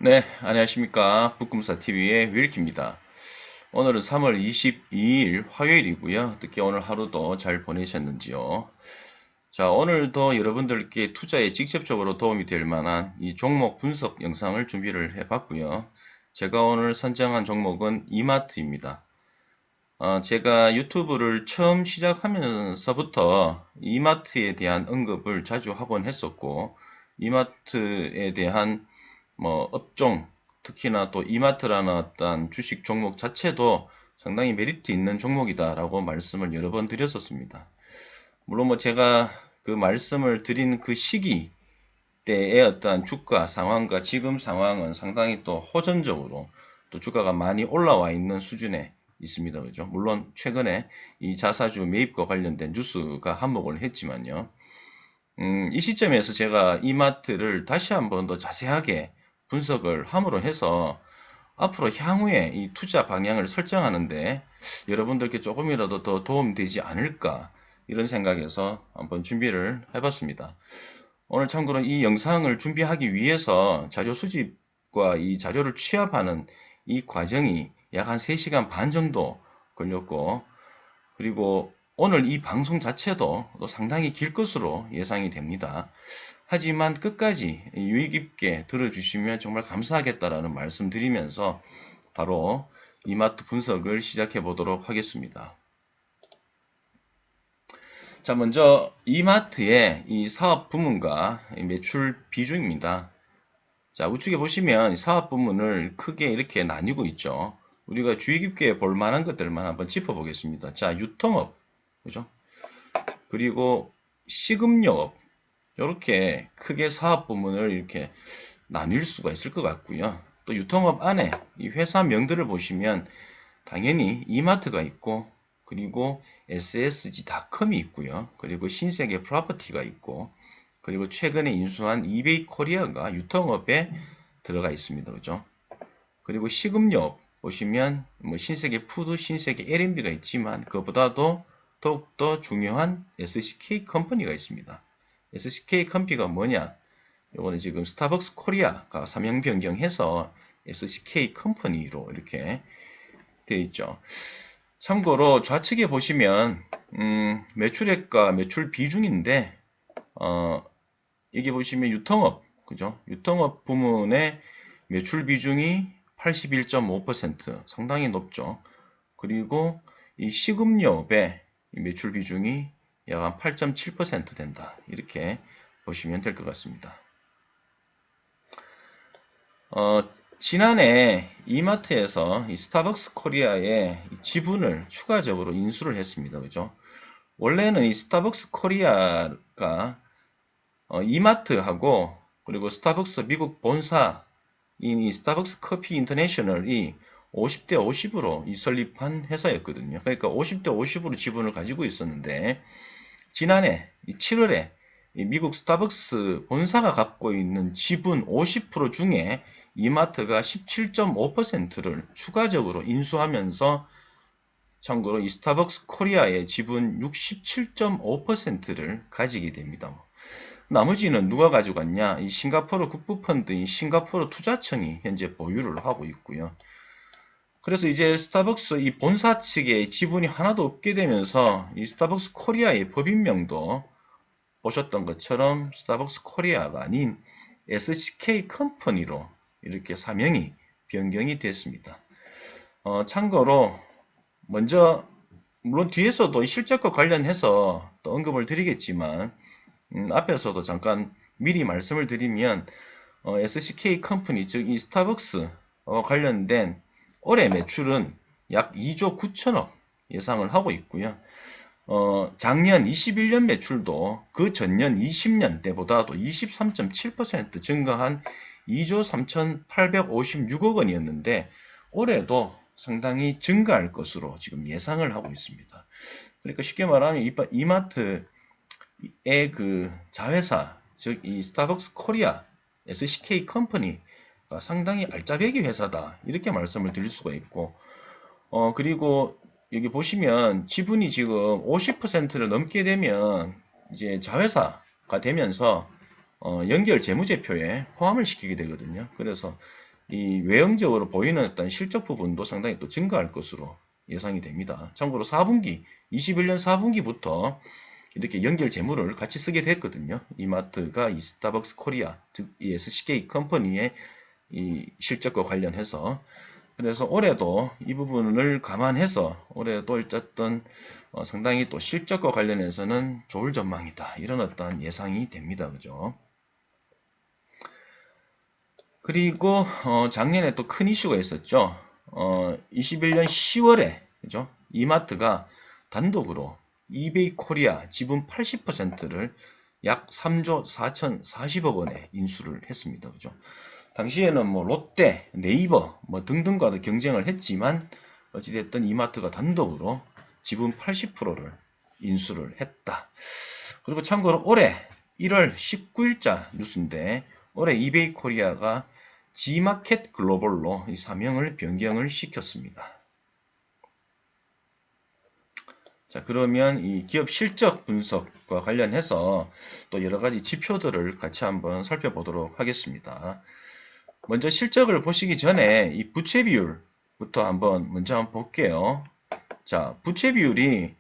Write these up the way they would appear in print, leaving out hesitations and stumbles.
네, 안녕하십니까. 북금사TV의 윌키입니다. 오늘은 3월 22일 화요일이고요. 어떻게 오늘 하루도 잘 보내셨는지요? 자, 오늘도 여러분들께 투자에 직접적으로 도움이 될 만한 이 종목 분석 영상을 준비를 해봤고요. 제가 오늘 선정한 종목은 이마트입니다. 제가 유튜브를 처음 시작하면서부터 이마트에 대한 언급을 자주 하곤 했었고, 이마트에 대한 업종, 특히나 또 이마트라는 어떤 주식 종목 자체도 상당히 메리트 있는 종목이다라고 말씀을 여러 번 드렸었습니다. 물론 제가 그 말씀을 드린 그 시기 때의 어떤 주가 상황과 지금 상황은 상당히 또 호전적으로 또 주가가 많이 올라와 있는 수준에 있습니다. 그죠? 물론 최근에 이 자사주 매입과 관련된 뉴스가 한몫을 했지만요. 이 시점에서 제가 이마트를 다시 한번 더 자세하게 분석을 함으로 해서 앞으로 향후에 이 투자 방향을 설정하는데 여러분들께 조금이라도 더 도움되지 않을까 이런 생각에서 한번 준비를 해봤습니다. 오늘 참고로 이 영상을 준비하기 위해서 자료 수집과 이 자료를 취합하는 이 과정이 약 한 3시간 반 정도 걸렸고, 그리고 오늘 이 방송 자체도 또 상당히 길 것으로 예상이 됩니다. 하지만 끝까지 유의 깊게 들어주시면 정말 감사하겠다라는 말씀 드리면서 바로 이마트 분석을 시작해 보도록 하겠습니다. 자, 먼저 이마트의 이 사업 부문과 매출 비중입니다. 자, 우측에 보시면 사업 부문을 크게 이렇게 나뉘고 있죠. 우리가 주의 깊게 볼 만한 것들만 한번 짚어보겠습니다. 자, 유통업, 그죠? 그리고 식음료업, 이렇게 크게 사업 부문을 이렇게 나뉠 수가 있을 것 같고요. 또 유통업 안에 이 회사명들을 보시면 당연히 이마트가 있고, 그리고 SSG닷컴이 있고요. 그리고 신세계 프로퍼티가 있고, 그리고 최근에 인수한 이베이 코리아가 유통업에 들어가 있습니다. 그죠? 그리고 식음료 보시면 뭐 신세계 푸드, 신세계 L&B가 있지만 그보다도 더욱더 중요한 SCK 컴퍼니가 있습니다. SCK 컴퍼니가 뭐냐? 요거는 지금 스타벅스 코리아가 사명 변경해서 SCK 컴퍼니로 이렇게 되어 있죠. 참고로 좌측에 보시면 매출액과 매출 비중인데 여기 보시면 유통업, 그죠? 유통업 부문의 매출 비중이 81.5% 상당히 높죠. 그리고 이 식음료업의 매출 비중이 약 한 8.7% 된다. 이렇게 보시면 될 것 같습니다. 지난해 이마트에서 이 스타벅스 코리아의 지분을 추가적으로 인수를 했습니다. 그죠? 원래는 이 스타벅스 코리아가 이마트하고 그리고 스타벅스 미국 본사인 이 스타벅스 커피 인터내셔널이 50대 50으로 설립한 회사였거든요. 그러니까 50대 50으로 지분을 가지고 있었는데 지난해 7월에 미국 스타벅스 본사가 갖고 있는 지분 50% 중에 이마트가 17.5%를 추가적으로 인수하면서 참고로 이 스타벅스 코리아의 지분 67.5%를 가지게 됩니다. 나머지는 누가 가져갔냐? 이 싱가포르 국부펀드인 싱가포르 투자청이 현재 보유를 하고 있고요. 그래서 이제 스타벅스 이 본사 측에 지분이 하나도 없게 되면서 이 스타벅스 코리아의 법인명도 보셨던 것처럼 스타벅스 코리아가 아닌 SCK 컴퍼니로 이렇게 사명이 변경이 됐습니다. 참고로 먼저 물론 뒤에서도 실적과 관련해서 또 언급을 드리겠지만 앞에서도 잠깐 미리 말씀을 드리면 SCK 컴퍼니 즉 이 스타벅스 관련된 올해 매출은 약 2조 9천억 예상을 하고 있고요. 작년 21년 매출도 그 전년 20년 때보다도 23.7% 증가한 2조 3,856억 원이었는데 올해도 상당히 증가할 것으로 지금 예상을 하고 있습니다. 그러니까 쉽게 말하면 이마트의 그 자회사, 즉 이 스타벅스 코리아, SCK 컴퍼니가 상당히 알짜배기 회사다 이렇게 말씀을 드릴 수가 있고, 그리고 여기 보시면 지분이 지금 50%를 넘게 되면 이제 자회사가 되면서 연결 재무제표에 포함을 시키게 되거든요. 그래서 이 외형적으로 보이는 어떤 실적 부분도 상당히 또 증가할 것으로 예상이 됩니다. 참고로 4분기, 21년 4분기부터 이렇게 연결 재무를 같이 쓰게 됐거든요. 이마트가 이 스타벅스 코리아, 즉 이 SK 컴퍼니의 이 실적과 관련해서. 그래서 올해도 이 부분을 감안해서 올해도 어쨌든 상당히 또 실적과 관련해서는 좋을 전망이다. 이런 어떤 예상이 됩니다. 그죠? 그리고 작년에 또 큰 이슈가 있었죠. 21년 10월에 그죠? 이마트가 단독으로 이베이 코리아 지분 80%를 약 3조 4,040억 원에 인수를 했습니다. 그죠? 당시에는 뭐 롯데, 네이버 뭐 등등과도 경쟁을 했지만 어찌됐든 이마트가 단독으로 지분 80%를 인수를 했다. 그리고 참고로 올해 1월 19일자 뉴스인데 올해 이베이 코리아가 G마켓 글로벌로 이 사명을 변경을 시켰습니다. 자, 그러면 이 기업 실적 분석과 관련해서 또 여러 가지 지표들을 같이 한번 살펴보도록 하겠습니다. 먼저 실적을 보시기 전에 이 부채 비율부터 먼저 한번 볼게요. 자, 부채 비율이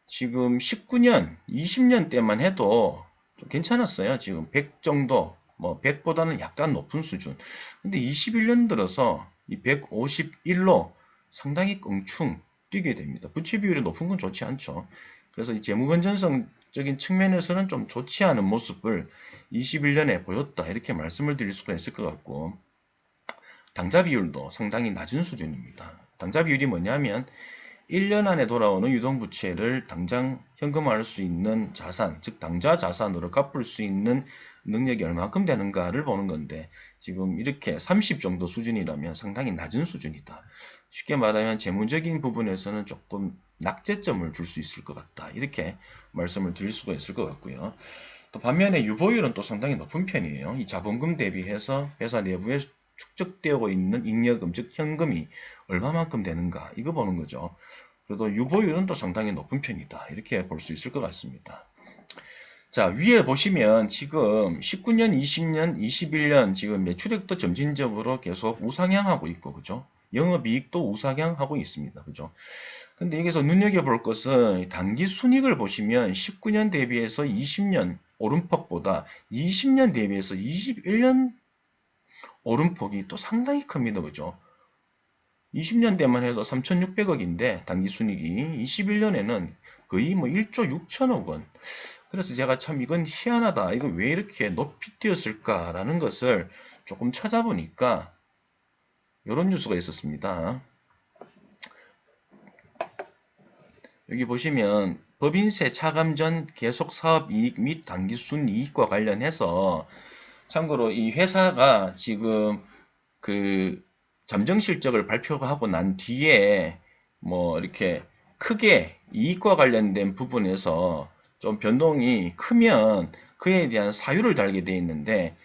지금 19년, 20년 때만 해도 좀 괜찮았어요. 지금 100 정도, 뭐 100보다는 약간 높은 수준. 근데 21년 들어서 이 151로 상당히 껑충 뛰게 됩니다. 부채 비율이 높은 건 좋지 않죠. 그래서 이 재무 건전성적인 측면에서는 좀 좋지 않은 모습을 21년에 보였다. 이렇게 말씀을 드릴 수가 있을 것 같고, 당좌 비율도 상당히 낮은 수준입니다. 당좌 비율이 뭐냐면 1년 안에 돌아오는 유동부채를 당장 현금화할 수 있는 자산, 즉 당좌 자산으로 갚을 수 있는 능력이 얼마큼 되는가를 보는 건데 지금 이렇게 30 정도 수준이라면 상당히 낮은 수준이다. 쉽게 말하면 재무적인 부분에서는 조금 낙제점을 줄 수 있을 것 같다. 이렇게 말씀을 드릴 수가 있을 것 같고요. 또 반면에 유보율은 또 상당히 높은 편이에요. 이 자본금 대비해서 회사 내부에 축적되고 있는 잉여금, 즉 현금이 얼마만큼 되는가 이거 보는 거죠. 그래도 유보율은 또 상당히 높은 편이다. 이렇게 볼 수 있을 것 같습니다. 자, 위에 보시면 지금 19년, 20년, 21년 지금 매출액도 점진적으로 계속 우상향하고 있고, 그죠? 영업이익도 우상향하고 있습니다. 그죠? 근데 여기서 눈여겨볼 것은 단기 순이익을 보시면 19년 대비해서 20년 오름폭보다 20년 대비해서 21년 오름폭이 또 상당히 큽니다. 그죠? 20년대만 해도 3,600억인데 단기 순이익이 21년에는 거의 뭐 1조 6천억 원. 그래서 제가 참 이건 희한하다. 이거 왜 이렇게 높이 뛰었을까라는 것을 조금 찾아보니까 이런 뉴스가 있었습니다. 여기 보시면 법인세 차감 전 계속 사업 이익 및 단기 순이익과 관련해서 참고로 이 회사가 지금 그 잠정 실적을 발표하고 난 뒤에 뭐 이렇게 크게 이익과 관련된 부분에서 좀 변동이 크면 그에 대한 사유를 달게 돼 있는데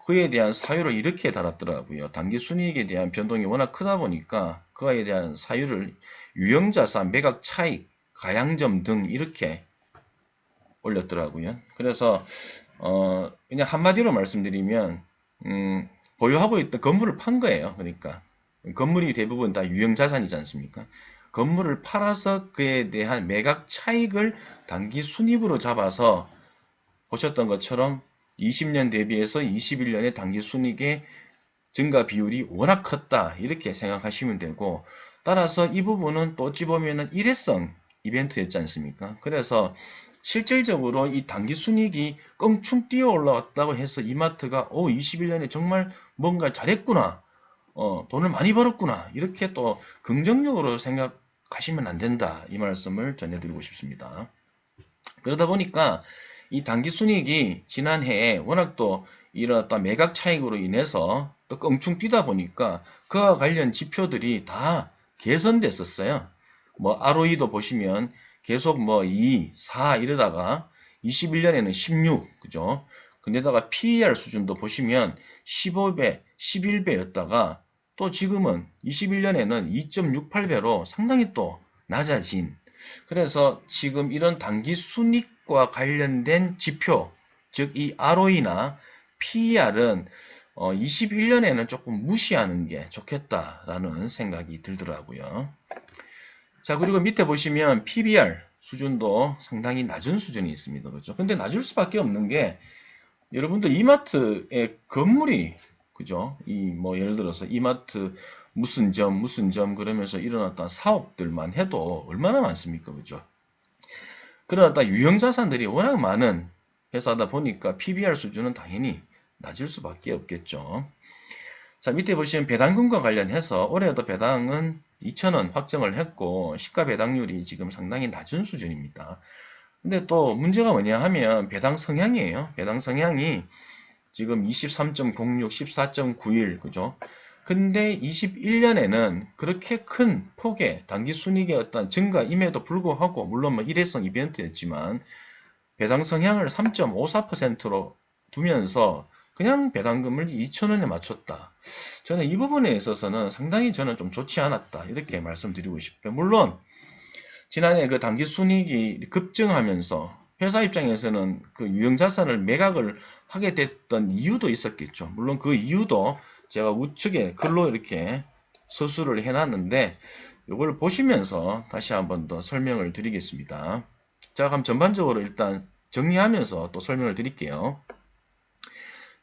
그에 대한 사유를 이렇게 달았더라고요. 단기 순이익에 대한 변동이 워낙 크다 보니까 그에 대한 사유를 유형자산, 매각 차익, 가양점 등 이렇게 올렸더라고요. 그래서 그냥 한마디로 말씀드리면 보유하고 있던 건물을 판 거예요. 그러니까 건물이 대부분 다 유형자산이지 않습니까? 건물을 팔아서 그에 대한 매각 차익을 단기 순이익으로 잡아서 보셨던 것처럼 20년 대비해서 21년의 단기 순이익의 증가 비율이 워낙 컸다. 이렇게 생각하시면 되고 따라서 이 부분은 또 어찌 보면은 일회성 이벤트였지 않습니까? 그래서 실질적으로 이 단기 순이익이 껑충 뛰어 올라왔다고 해서 이마트가 21년에 정말 뭔가 잘했구나. 돈을 많이 벌었구나. 이렇게 또 긍정적으로 생각하시면 안 된다. 이 말씀을 전해드리고 싶습니다. 그러다 보니까 이 단기 순이익이 지난해에 워낙 또 이런 매각 차익으로 인해서 또 껑충 뛰다 보니까 그와 관련 지표들이 다 개선됐었어요. 뭐 ROE도 보시면 계속 뭐 2, 4 이러다가 21년에는 16, 그죠? 근데다가 PER 수준도 보시면 15배, 11배였다가 또 지금은 21년에는 2.68배로 상당히 또 낮아진 그래서 지금 이런 단기 순이익과 관련된 지표, 즉 이 ROE나 PER은 21년에는 조금 무시하는 게 좋겠다라는 생각이 들더라고요. 자, 그리고 밑에 보시면 PBR 수준도 상당히 낮은 수준이 있습니다. 그죠? 근데 낮을 수밖에 없는 게 여러분들 이마트의 건물이 그죠? 이 뭐 예를 들어서 이마트 무슨 점 그러면서 일어났던 사업들만 해도 얼마나 많습니까? 그죠? 그러나 유형 자산들이 워낙 많은 회사다 보니까 PBR 수준은 당연히 낮을 수밖에 없겠죠. 자, 밑에 보시면 배당금과 관련해서 올해도 배당은 2,000원 확정을 했고 시가 배당률이 지금 상당히 낮은 수준입니다. 근데 또 문제가 뭐냐 하면 배당 성향이에요. 배당 성향이 지금 23.06, 14.91, 그죠? 근데 21년에는 그렇게 큰 폭의 단기 순이익의 어떤 증가임에도 불구하고, 물론 뭐 일회성 이벤트였지만, 배당 성향을 3.54%로 두면서 그냥 배당금을 2,000원에 맞췄다. 저는 이 부분에 있어서는 상당히 저는 좀 좋지 않았다. 이렇게 말씀드리고 싶어요. 물론, 지난해 그 단기 순이익이 급증하면서 회사 입장에서는 그 유형자산을 매각을 하게 됐던 이유도 있었겠죠. 물론 그 이유도 제가 우측에 글로 이렇게 서술을 해놨는데 이걸 보시면서 다시 한번 더 설명을 드리겠습니다. 자, 그럼 전반적으로 일단 정리하면서 또 설명을 드릴게요.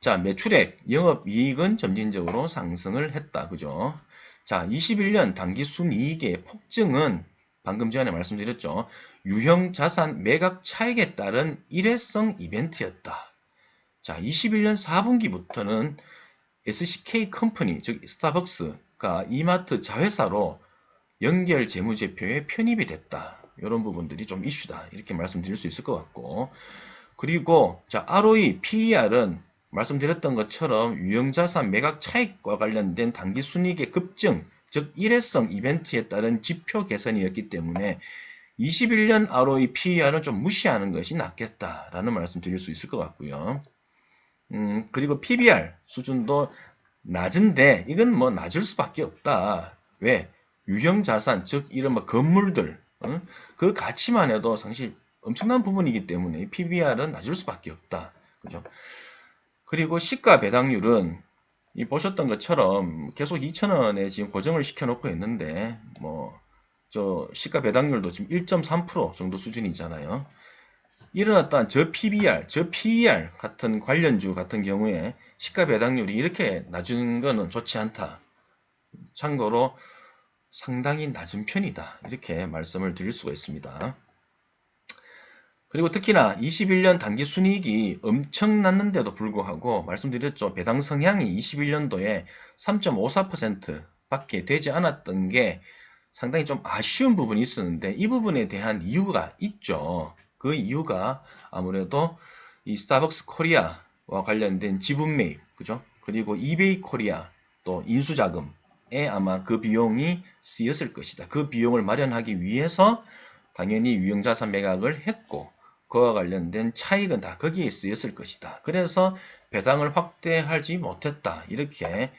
자, 매출액, 영업이익은 점진적으로 상승을 했다. 그죠? 자, 21년 당기 순이익의 폭증은 방금 전에 말씀드렸죠. 유형 자산 매각 차익에 따른 일회성 이벤트였다. 자, 21년 4분기부터는 SCK 컴퍼니, 즉 스타벅스가 이마트 자회사로 연결 재무제표에 편입이 됐다. 이런 부분들이 좀 이슈다. 이렇게 말씀드릴 수 있을 것 같고. 그리고 자, ROE, PER은 말씀드렸던 것처럼 유형자산 매각 차익과 관련된 당기 순이익의 급증, 즉 일회성 이벤트에 따른 지표 개선이었기 때문에 21년 ROE, PER은 좀 무시하는 것이 낫겠다라는 말씀 드릴 수 있을 것 같고요. 그리고 PBR 수준도 낮은데 이건 뭐 낮을 수밖에 없다. 왜? 유형자산, 즉 이런 뭐 건물들, 그 가치만 해도 사실 엄청난 부분이기 때문에 PBR은 낮을 수밖에 없다. 그죠? 그리고 시가 배당률은 이 보셨던 것처럼 계속 2,000원에 지금 고정을 시켜놓고 있는데 뭐 저 시가 배당률도 지금 1.3% 정도 수준이잖아요. 일어났던 저 PBR, 저 PER 같은 관련주 같은 경우에 시가 배당률이 이렇게 낮은 거는 좋지 않다. 참고로 상당히 낮은 편이다. 이렇게 말씀을 드릴 수가 있습니다. 그리고 특히나 21년 단기 순이익이 엄청났는데도 불구하고 말씀드렸죠. 배당 성향이 21년도에 3.54% 밖에 되지 않았던 게 상당히 좀 아쉬운 부분이 있었는데 이 부분에 대한 이유가 있죠. 그 이유가 아무래도 이 스타벅스 코리아와 관련된 지분 매입, 그죠? 그리고 이베이 코리아 또 인수자금에 아마 그 비용이 쓰였을 것이다. 그 비용을 마련하기 위해서 당연히 유형자산 매각을 했고 그와 관련된 차익은 다 거기에 쓰였을 것이다. 그래서 배당을 확대하지 못했다. 이렇게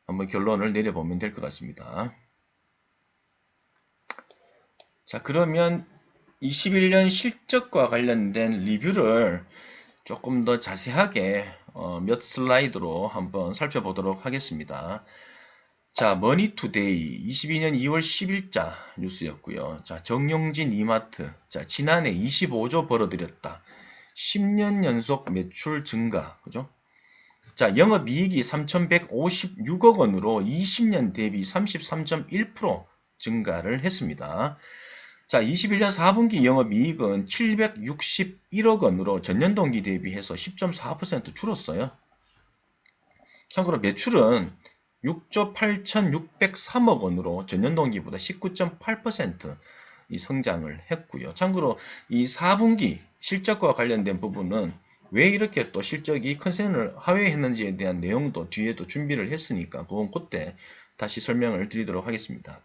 한번 결론을 내려보면 될 것 같습니다. 자, 그러면 21년 실적과 관련된 리뷰를 조금 더 자세하게 몇 슬라이드로 한번 살펴보도록 하겠습니다. 자, 머니투데이 22년 2월 10일자 뉴스였고요. 자, 정용진 이마트. 자, 지난해 25조 벌어들였다. 10년 연속 매출 증가. 그죠? 자, 영업이익이 3,156억 원으로 20년 대비 33.1% 증가를 했습니다. 자, 21년 4분기 영업이익은 761억 원으로 전년 동기 대비해서 10.4% 줄었어요. 참고로 매출은 6조 8,603억 원으로 전년 동기보다 19.8% 이 성장을 했고요. 참고로 이 4분기 실적과 관련된 부분은 왜 이렇게 또 실적이 컨센을 하회했는지에 대한 내용도 뒤에도 준비를 했으니까 그건 그때 다시 설명을 드리도록 하겠습니다.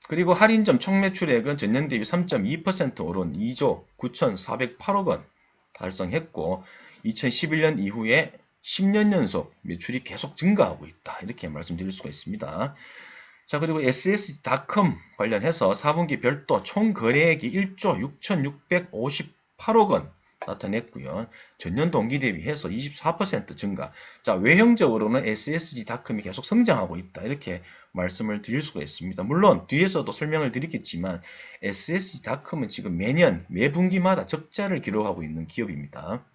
그리고 할인점 총매출액은 전년 대비 3.2% 오른 2조 9,408억 원 달성했고 2011년 이후에 10년 연속 매출이 계속 증가하고 있다. 이렇게 말씀드릴 수가 있습니다. 자, 그리고 SS닷컴 관련해서 4분기 별도 총 거래액이 1조 6,658억 원 나타냈고요. 전년 동기 대비해서 24% 증가. 자, 외형적으로는 SSG닷컴이 계속 성장하고 있다. 이렇게 말씀을 드릴 수가 있습니다. 물론 뒤에서도 설명을 드리겠지만 SSG닷컴은 지금 매년 매분기마다 적자를 기록하고 있는 기업입니다.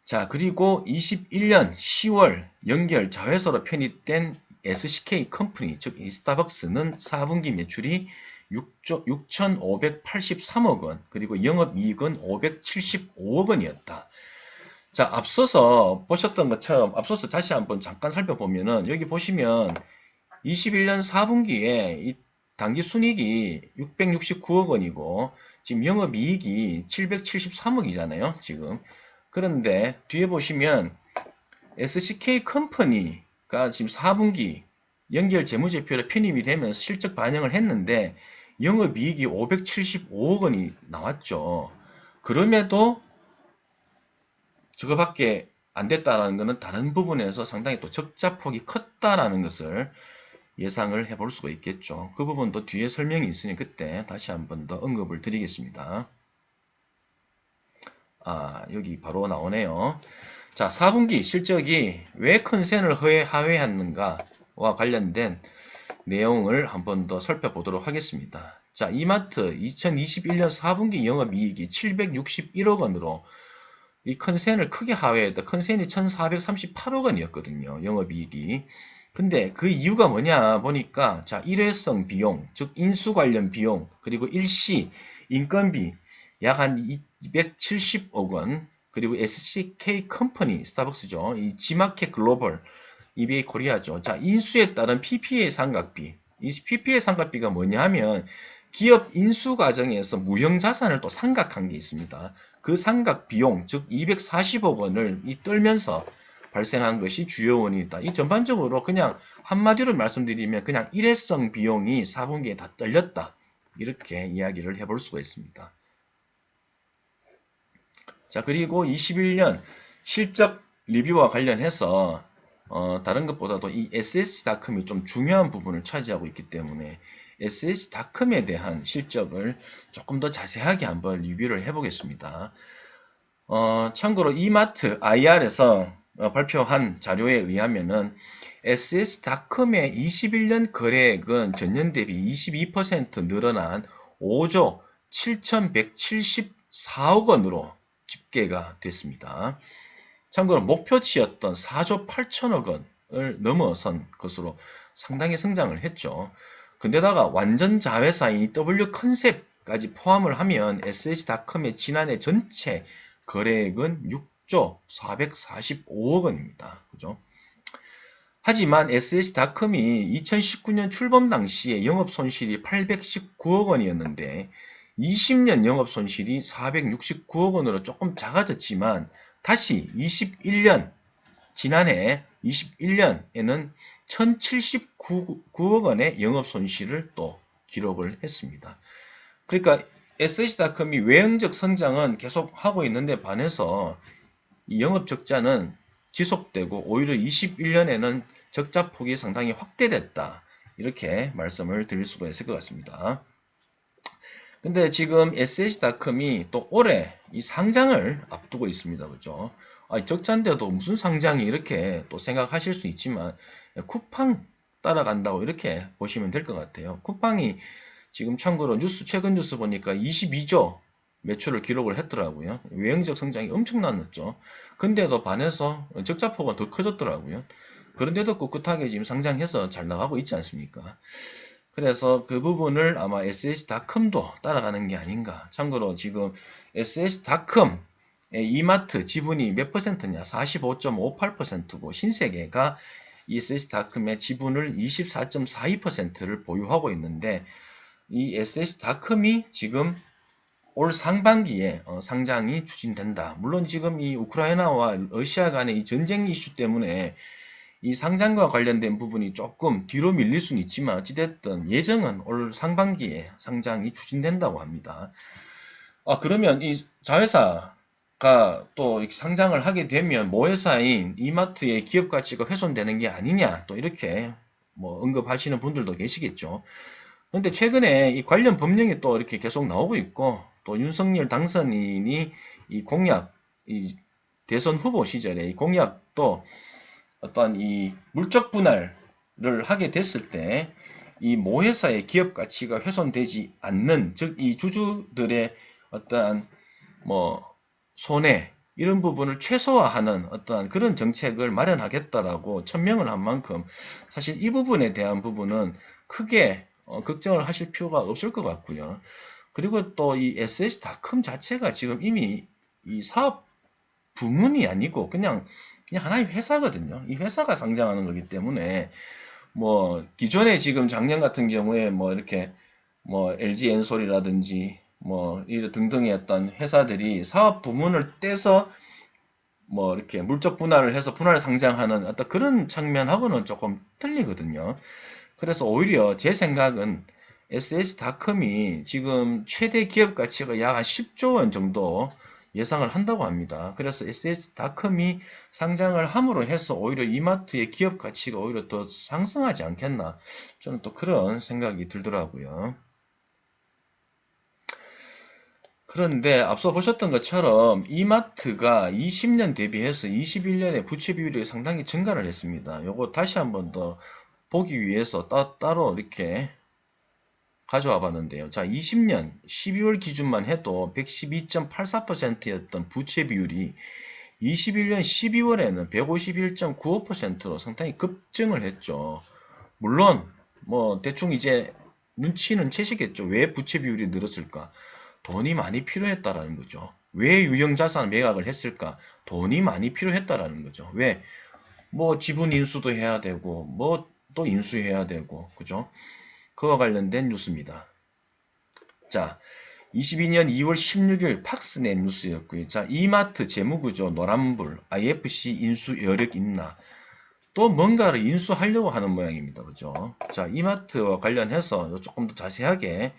자, 그리고 21년 10월 연결 자회사로 편입된 SCK 컴퍼니, 즉 이 스타벅스는 4분기 매출이 6,583억 원, 그리고 영업이익은 575억 원이었다. 자, 앞서서 보셨던 것처럼 앞서서 다시 한번 잠깐 살펴보면은 여기 보시면 21년 4분기에 이 당기 순이익이 669억 원이고 지금 영업이익이 773억이잖아요, 지금. 그런데 뒤에 보시면 SCK 컴퍼니가 지금 4분기 연결 재무제표로 편입이 되면서 실적 반영을 했는데 영업이익이 575억 원이 나왔죠. 그럼에도 저거밖에 안 됐다라는 것은 다른 부분에서 상당히 또 적자폭이 컸다라는 것을 예상을 해볼 수가 있겠죠. 그 부분도 뒤에 설명이 있으니 그때 다시 한번 더 언급을 드리겠습니다. 여기 바로 나오네요. 자, 4분기 실적이 왜 컨센을 하회했는가와 관련된 내용을 한번 더 살펴보도록 하겠습니다. 자, 이마트 2021년 4분기 영업이익이 761억 원으로 이 컨센을 크게 하회했다. 컨센이 1438억 원이었거든요. 영업이익이. 근데 그 이유가 뭐냐 보니까 자, 일회성 비용, 즉 인수 관련 비용, 그리고 일시 인건비 약 한 270억 원, 그리고 SCK 컴퍼니 스타벅스죠. 이 G마켓 글로벌, EBA 코리아죠. 자, 인수에 따른 PPA 상각비. 이 PPA 상각비가 뭐냐 하면 기업 인수 과정에서 무형 자산을 또 상각한 게 있습니다. 그 상각 비용, 즉 240억 원을 떨면서 발생한 것이 주요 원인이다. 이 전반적으로 그냥 한마디로 말씀드리면 그냥 일회성 비용이 4분기에 다 떨렸다. 이렇게 이야기를 해볼 수가 있습니다. 자, 그리고 21년 실적 리뷰와 관련해서 다른 것보다도 이 SS닷컴이 좀 중요한 부분을 차지하고 있기 때문에 SS닷컴에 대한 실적을 조금 더 자세하게 한번 리뷰를 해보겠습니다. 참고로 이마트 IR에서 발표한 자료에 의하면은 SS닷컴의 21년 거래액은 전년 대비 22% 늘어난 5조 7,174억 원으로 집계가 됐습니다. 참고로 목표치였던 4조 8천억 원을 넘어선 것으로 상당히 성장을 했죠. 근데다가 완전 자회사인 W 컨셉까지 포함을 하면 SS닷컴의 지난해 전체 거래액은 6조 445억 원입니다. 그죠? 하지만 SS닷컴이 2019년 출범 당시에 영업 손실이 819억 원이었는데 20년 영업 손실이 469억 원으로 조금 작아졌지만 다시 21년 지난해 21년에는 1079억 원의 영업 손실을 또 기록을 했습니다. 그러니까 SS닷컴이 외형적 성장은 계속 하고 있는데 반해서 이 영업 적자는 지속되고 오히려 21년에는 적자 폭이 상당히 확대됐다. 이렇게 말씀을 드릴 수가 있을 것 같습니다. 근데 지금 SS닷컴이 또 올해 이 상장을 앞두고 있습니다. 그죠? 적자인데도 무슨 상장이 이렇게 또 생각하실 수 있지만 쿠팡 따라간다고 이렇게 보시면 될 것 같아요. 쿠팡이 지금 참고로 최근 뉴스 보니까 22조 매출을 기록을 했더라고요. 외형적 성장이 엄청났죠. 근데도 반해서 적자폭은 더 커졌더라고요. 그런데도 꿋꿋하게 지금 상장해서 잘 나가고 있지 않습니까? 그래서 그 부분을 아마 SS닷컴도 따라가는 게 아닌가. 참고로 지금 SS닷컴의 이마트 지분이 몇 퍼센트냐? 45.58%고 신세계가 SS닷컴의 지분을 24.42%를 보유하고 있는데 이 SS닷컴이 지금 올 상반기에 상장이 추진된다. 물론 지금 이 우크라이나와 러시아 간의 이 전쟁 이슈 때문에 이 상장과 관련된 부분이 조금 뒤로 밀릴 수는 있지만 어찌됐든 예정은 올 상반기에 상장이 추진된다고 합니다. 그러면 이 자회사가 또 이렇게 상장을 하게 되면 모회사인 이마트의 기업 가치가 훼손되는 게 아니냐 또 이렇게 뭐 언급하시는 분들도 계시겠죠. 그런데 최근에 이 관련 법령이 또 이렇게 계속 나오고 있고 또 윤석열 당선인이 이 공약, 이 대선 후보 시절에 이 공약도 어떤 이 물적 분할을 하게 됐을 때 이 모회사의 기업 가치가 훼손되지 않는, 즉 이 주주들의 어떠한 뭐 손해 이런 부분을 최소화하는 어떠한 그런 정책을 마련하겠다라고 천명을 한 만큼 사실 이 부분에 대한 부분은 크게 걱정을 하실 필요가 없을 것 같고요. 그리고 또 이 SS닷컴 자체가 지금 이미 이 사업 부문이 아니고 그냥 하나의 회사거든요. 이 회사가 상장하는 거기 때문에 뭐 기존에 지금 작년 같은 경우에 뭐 이렇게 뭐 LG 엔솔이라든지 뭐 이런 등등의 어떤 회사들이 사업 부문을 떼서 뭐 이렇게 물적 분할을 해서 분할 상장하는 어떤 그런 측면하고는 조금 틀리거든요. 그래서 오히려 제 생각은 SS닷컴이 지금 최대 기업 가치가 약 한 10조 원 정도 예상을 한다고 합니다. 그래서 SS닷컴이 상장을 함으로 해서 오히려 이마트의 기업 가치가 오히려 더 상승하지 않겠나. 저는 또 그런 생각이 들더라고요. 그런데 앞서 보셨던 것처럼 이마트가 20년 대비해서 21년에 부채 비율이 상당히 증가를 했습니다. 요거 다시 한번 더 보기 위해서 따로 이렇게 가져와 봤는데요. 자, 20년 12월 기준만 해도 112.84%였던 부채 비율이 21년 12월에는 151.95%로 상당히 급증을 했죠. 물론 뭐 대충 이제 눈치는 채시겠죠. 왜 부채 비율이 늘었을까? 돈이 많이 필요했다라는 거죠. 왜 유형자산 매각을 했을까? 돈이 많이 필요했다라는 거죠. 왜? 뭐 지분 인수도 해야 되고 뭐 또 인수해야 되고 그죠? 그와 관련된 뉴스입니다. 자, 22년 2월 16일 팍스넷 뉴스였고요. 자, 이마트 재무구조 노란불, IFC 인수 여력 있나? 또 뭔가를 인수하려고 하는 모양입니다. 그죠? 자, 이마트와 관련해서 조금 더 자세하게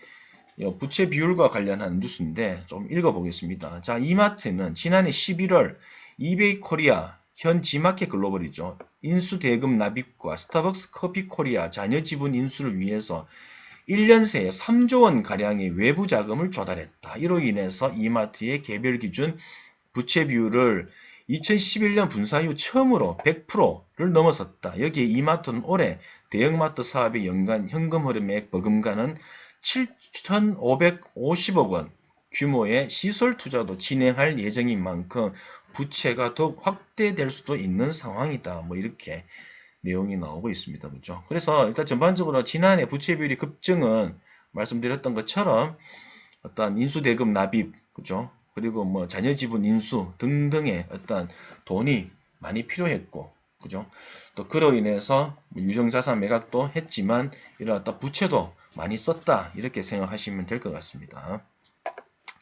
부채 비율과 관련한 뉴스인데 좀 읽어보겠습니다. 자, 이마트는 지난해 11월 이베이 코리아, 현 지마켓 글로벌이죠. 인수 대금 납입과 스타벅스 커피 코리아 자녀 지분 인수를 위해서 1년 새에 3조 원 가량의 외부 자금을 조달했다. 이로 인해서 이마트의 개별 기준 부채 비율을 2011년 분사 이후 처음으로 100%를 넘어섰다. 여기에 이마트는 올해 대형마트 사업의 연간 현금 흐름액 버금가는 7,550억 원 규모의 시설 투자도 진행할 예정인 만큼 부채가 더욱 확대될 수도 있는 상황이다. 뭐 이렇게 내용이 나오고 있습니다. 그죠? 그래서 일단 전반적으로 지난해 부채 비율이 급증은 말씀드렸던 것처럼 어떤 인수대금 납입, 그죠? 그리고 뭐 자녀 지분 인수 등등의 어떤 돈이 많이 필요했고, 그죠? 또 그로 인해서 유정자산 매각도 했지만 이런 어떤 부채도 많이 썼다 이렇게 생각하시면 될 것 같습니다.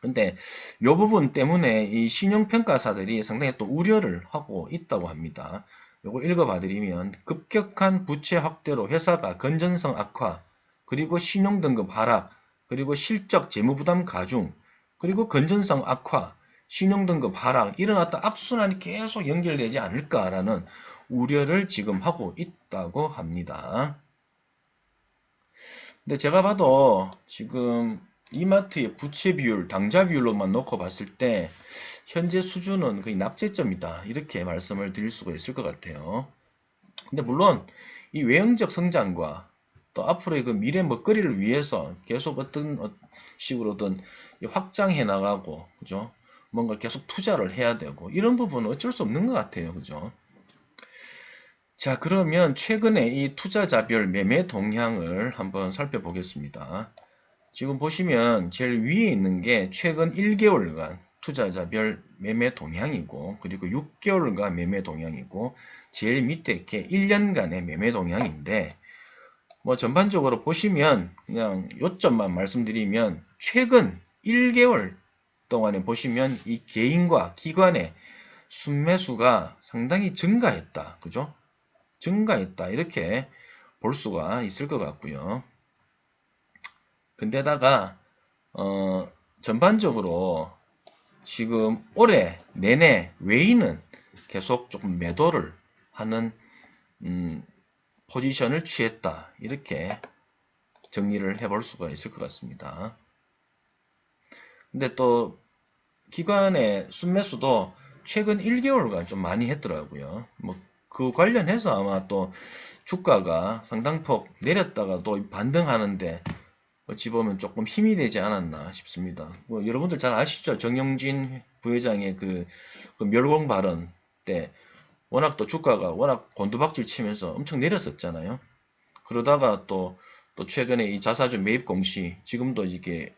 근데 이 부분 때문에 이 신용평가사들이 상당히 또 우려를 하고 있다고 합니다. 요거 읽어봐 드리면 급격한 부채 확대로 회사가 건전성 악화, 그리고 신용등급 하락, 그리고 실적 재무부담 가중, 그리고 건전성 악화, 신용등급 하락 이런 어떤 악순환이 계속 연결되지 않을까라는 우려를 지금 하고 있다고 합니다. 근데 제가 봐도 지금 이마트의 부채 비율, 당좌 비율로만 놓고 봤을 때 현재 수준은 거의 낙제점이다. 이렇게 말씀을 드릴 수가 있을 것 같아요. 근데 물론 이 외형적 성장과 또 앞으로의 그 미래 먹거리를 위해서 계속 어떤 식으로든 확장해 나가고, 그죠? 뭔가 계속 투자를 해야 되고, 이런 부분은 어쩔 수 없는 것 같아요. 그죠? 자, 그러면 최근에 이 투자자별 매매 동향을 한번 살펴보겠습니다. 지금 보시면 제일 위에 있는 게 최근 1개월간 투자자별 매매 동향이고, 그리고 6개월간 매매 동향이고, 제일 밑에 이렇게 1년간의 매매 동향인데, 뭐 전반적으로 보시면 그냥 요점만 말씀드리면 최근 1개월 동안에 보시면 이 개인과 기관의 순매수가 상당히 증가했다. 그죠? 증가했다. 이렇게 볼 수가 있을 것 같고요. 근데다가 전반적으로 지금 올해 내내 외인은 계속 조금 매도를 하는 포지션을 취했다. 이렇게 정리를 해볼 수가 있을 것 같습니다. 근데 또 기관의 순매수도 최근 1개월간 좀 많이 했더라고요. 뭐 그 관련해서 아마 또 주가가 상당폭 내렸다가 또 반등하는데 어찌 보면 조금 힘이 되지 않았나 싶습니다. 뭐 여러분들 잘 아시죠? 정영진 부회장의 그 멸공 발언 때 워낙 또 주가가 워낙 곤두박질 치면서 엄청 내렸었잖아요. 그러다가 또 최근에 이 자사주 매입 공시, 지금도 이게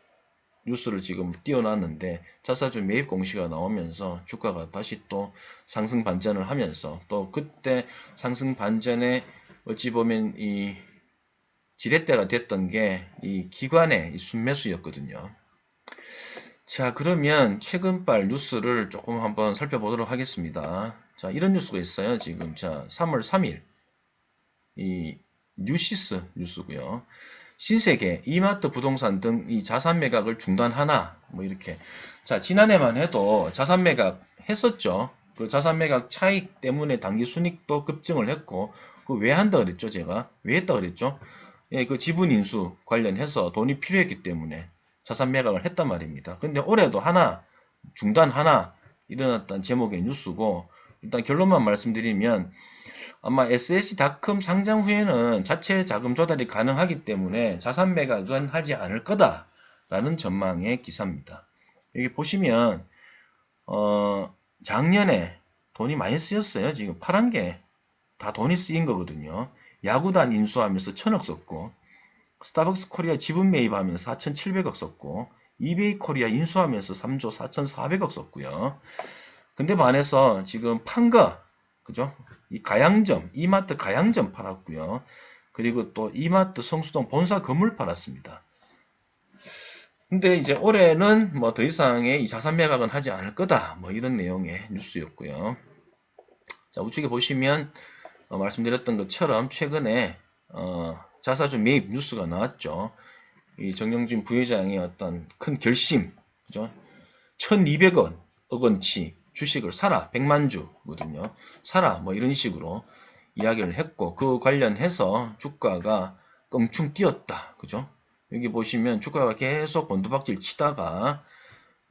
뉴스를 지금 띄워놨는데 자사주 매입 공시가 나오면서 주가가 다시 또 상승 반전을 하면서 또 그때 상승 반전에 어찌 보면 이 지렛대가 됐던 게 이 기관의 이 순매수였거든요. 자, 그러면 최근발 뉴스를 조금 한번 살펴보도록 하겠습니다. 자, 이런 뉴스가 있어요. 지금 자, 3월 3일 이 뉴시스 뉴스고요. 신세계, 이마트 부동산 등 이 자산 매각을 중단하나 뭐 이렇게. 자, 지난해만 해도 자산 매각 했었죠. 그 자산 매각 차익 때문에 당기 순이익도 급증을 했고 그 왜 한다 그랬죠, 제가? 왜 했다 그랬죠? 예, 그 지분 인수 관련해서 돈이 필요했기 때문에 자산 매각을 했단 말입니다. 근데 올해도 하나 중단 하나 일어났다는 제목의 뉴스고 일단 결론만 말씀드리면 아마 SS닷컴 상장 후에는 자체 자금 조달이 가능하기 때문에 자산 매각은 하지 않을 거다라는 전망의 기사입니다. 여기 보시면 작년에 돈이 많이 쓰였어요. 지금 파란 게 다 돈이 쓰인 거거든요. 야구단 인수하면서 1,000억 썼고 스타벅스 코리아 지분 매입하면서 4,700억 썼고 이베이 코리아 인수하면서 3조 4,400억 썼고요. 근데 반해서 지금 판 거, 그죠? 이 가양점, 이마트 가양점 팔았고요. 그리고 또 이마트 성수동 본사 건물 팔았습니다. 근데 이제 올해는 뭐 더 이상의 이 자산 매각은 하지 않을 거다. 뭐 이런 내용의 뉴스였고요. 자, 우측에 보시면 말씀드렸던 것처럼 최근에 자사주 매입 뉴스가 나왔죠. 이 정영진 부회장의 어떤 큰 결심, 그죠? 1,200억 원치 주식을 사라, 100만 주거든요. 사라, 뭐 이런 식으로 이야기를 했고, 그 관련해서 주가가 껑충 뛰었다. 그죠? 여기 보시면 주가가 계속 곤두박질 치다가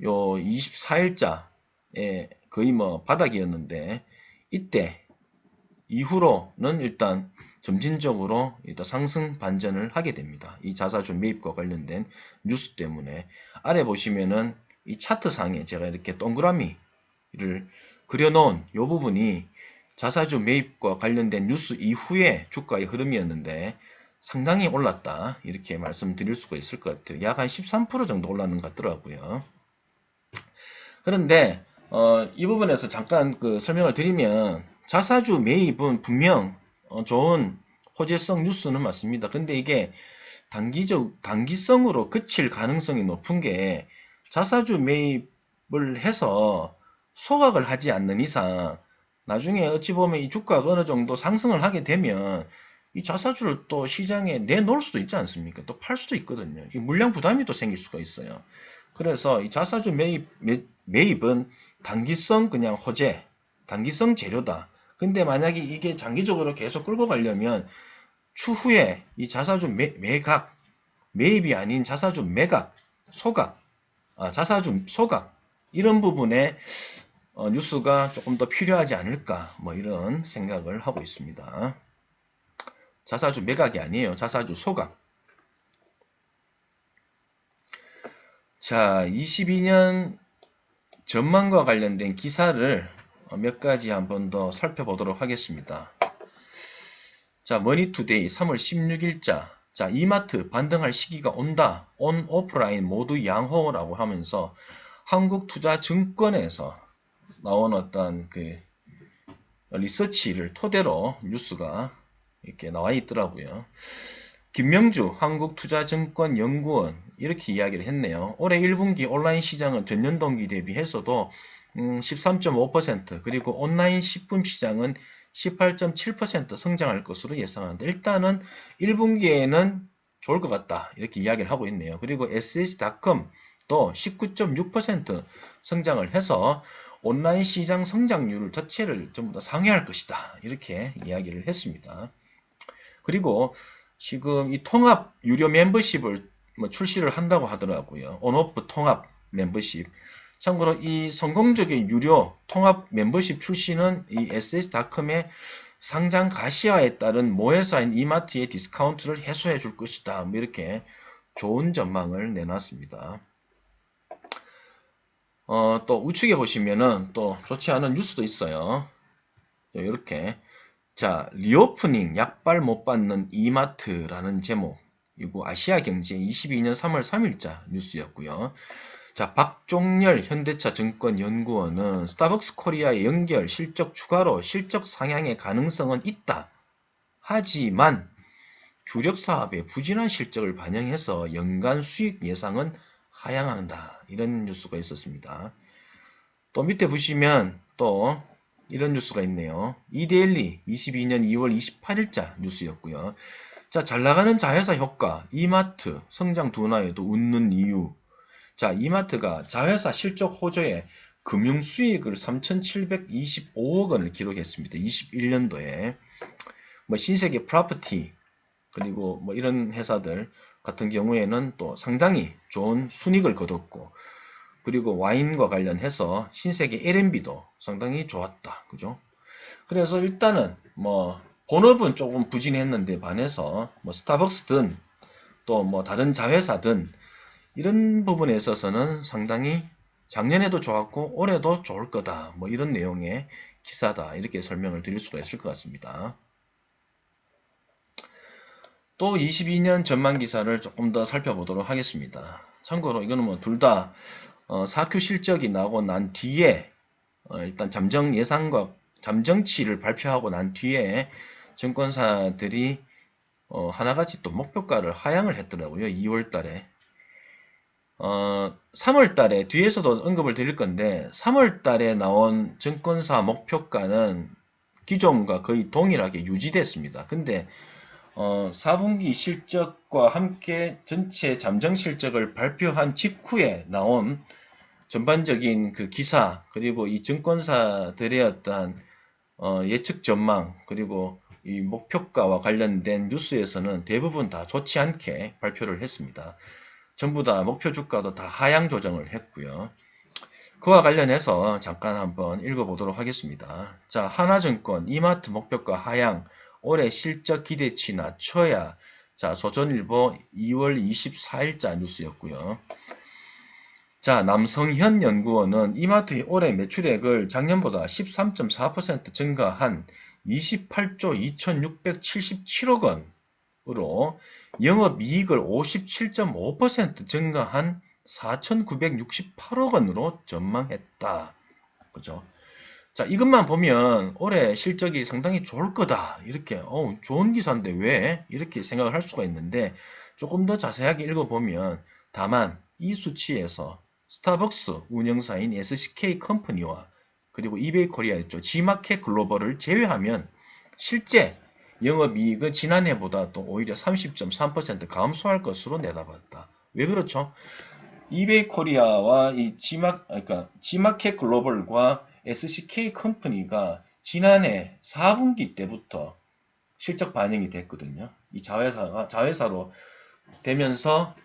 요 24일자에 거의 뭐 바닥이었는데, 이때 이후로는 일단 점진적으로 일단 상승 반전을 하게 됩니다. 이 자사주 매입과 관련된 뉴스 때문에 아래 보시면은 이 차트상에 제가 이렇게 동그라미를 그려놓은 이 부분이 자사주 매입과 관련된 뉴스 이후에 주가의 흐름이었는데 상당히 올랐다 이렇게 말씀드릴 수가 있을 것 같아요. 약 한 13% 정도 올랐는 것 같더라고요. 그런데 이 부분에서 잠깐 그 설명을 드리면 자사주 매입은 분명 좋은 호재성 뉴스는 맞습니다. 근데 이게 단기성으로 그칠 가능성이 높은 게 자사주 매입을 해서 소각을 하지 않는 이상 나중에 어찌 보면 이 주가가 어느 정도 상승을 하게 되면 이 자사주를 또 시장에 내놓을 수도 있지 않습니까? 또 팔 수도 있거든요. 이 물량 부담이 또 생길 수가 있어요. 그래서 이 자사주 매입은 단기성 그냥 호재, 단기성 재료다. 근데 만약에 이게 장기적으로 계속 끌고 가려면 추후에 이 자사주 매각, 매입이 아닌 자사주 매각, 소각, 자사주 소각 이런 부분에 뉴스가 조금 더 필요하지 않을까 뭐 이런 생각을 하고 있습니다. 자사주 매각이 아니에요. 자사주 소각. 자, 22년 전망과 관련된 기사를 몇 가지 한번 더 살펴보도록 하겠습니다. 자, 머니투데이 3월 16일자. 자, 이마트 반등할 시기가 온다. 온, 오프라인 모두 양호라고 하면서 한국투자증권에서 나온 어떤 그 리서치를 토대로 뉴스가 이렇게 나와 있더라고요. 김명주 한국투자증권연구원 이렇게 이야기를 했네요. 올해 1분기 온라인 시장은 전년 동기 대비해서도 13.5% 그리고 온라인 식품 시장은 18.7% 성장할 것으로 예상한다. 일단은 1분기에는 좋을 것 같다. 이렇게 이야기를 하고 있네요. 그리고 SS닷컴도 19.6% 성장을 해서 온라인 시장 성장률 자체를 전부 다 상회할 것이다. 이렇게 이야기를 했습니다. 그리고 지금 이 통합 유료 멤버십을 뭐 출시를 한다고 하더라고요. 온오프 통합 멤버십. 참고로 이 성공적인 유료 통합 멤버십 출시는 이 SS닷컴의 상장 가시화에 따른 모회사인 이마트의 디스카운트를 해소해 줄 것이다. 뭐 이렇게 좋은 전망을 내놨습니다. 또 우측에 보시면은 또 좋지 않은 뉴스도 있어요. 이렇게. 자, 리오프닝 약발 못 받는 이마트라는 제목. 이거 아시아경제 22년 3월 3일자 뉴스였고요. 자, 박종렬 현대차증권 연구원은 스타벅스 코리아의 연결 실적 추가로 실적 상향의 가능성은 있다. 하지만 주력 사업의 부진한 실적을 반영해서 연간 수익 예상은 하향한다. 이런 뉴스가 있었습니다. 또 밑에 보시면 또 이런 뉴스가 있네요. 이데일리 22년 2월 28일자 뉴스였고요. 자, 잘 나가는 자회사 효과, 이마트 성장 둔화에도 웃는 이유. 자, 이마트가 자회사 실적 호조에 금융 수익을 3,725억 원을 기록했습니다. 21년도에. 뭐 신세계 프로퍼티 그리고 뭐 이런 회사들 같은 경우에는 또 상당히 좋은 순이익을 거뒀고, 그리고 와인과 관련해서 신세계 L&B도 상당히 좋았다. 그죠? 그래서 일단은 뭐 본업은 조금 부진했는데 반해서 뭐 스타벅스든 또 뭐 다른 자회사든 이런 부분에 있어서는 상당히 작년에도 좋았고 올해도 좋을 거다. 뭐 이런 내용의 기사다. 이렇게 설명을 드릴 수가 있을 것 같습니다. 또 22년 전망 기사를 조금 더 살펴보도록 하겠습니다. 참고로 이거는 뭐 둘 다 4Q 실적이 나오고 난 뒤에 일단 잠정 예상과 잠정치를 발표하고 난 뒤에 증권사들이 하나같이 또 목표가를 하향을 했더라고요. 2월 달에. 3월 달에 뒤에서도 언급을 드릴 건데 3월 달에 나온 증권사 목표가는 기존과 거의 동일하게 유지됐습니다. 근데 4분기 실적과 함께 전체 잠정 실적을 발표한 직후에 나온 전반적인 그 기사, 그리고 이 증권사들의 어떤 예측 전망, 그리고 이 목표가와 관련된 뉴스에서는 대부분 다 좋지 않게 발표를 했습니다. 전부 다 목표 주가도 다 하향 조정을 했고요. 그와 관련해서 잠깐 한번 읽어보도록 하겠습니다. 자, 하나증권 이마트 목표가 하향, 올해 실적 기대치 낮춰야. 자, 조선일보 2월 24일자 뉴스였고요. 자, 남성현 연구원은 이마트의 올해 매출액을 작년보다 13.4% 증가한 28조 2677억 원으로 영업이익을 57.5% 증가한 4,968억 원으로 전망했다. 그죠? 자, 이것만 보면 올해 실적이 상당히 좋을 거다. 이렇게, 좋은 기사인데 왜? 이렇게 생각을 할 수가 있는데, 조금 더 자세하게 읽어보면, 다만 이 수치에서 스타벅스 운영사인 SCK 컴퍼니와 그리고 이베이 코리아 있죠. G마켓 글로벌을 제외하면 실제 영업이익은 지난해보다 또 오히려 30.3% 감소할 것으로 내다봤다. 왜 그렇죠? 이베이 코리아와 이 그러니까 G마켓 글로벌과 SCK 컴퍼니가 지난해 4분기 때부터 실적 반영이 됐거든요. 이 자회사로 되면서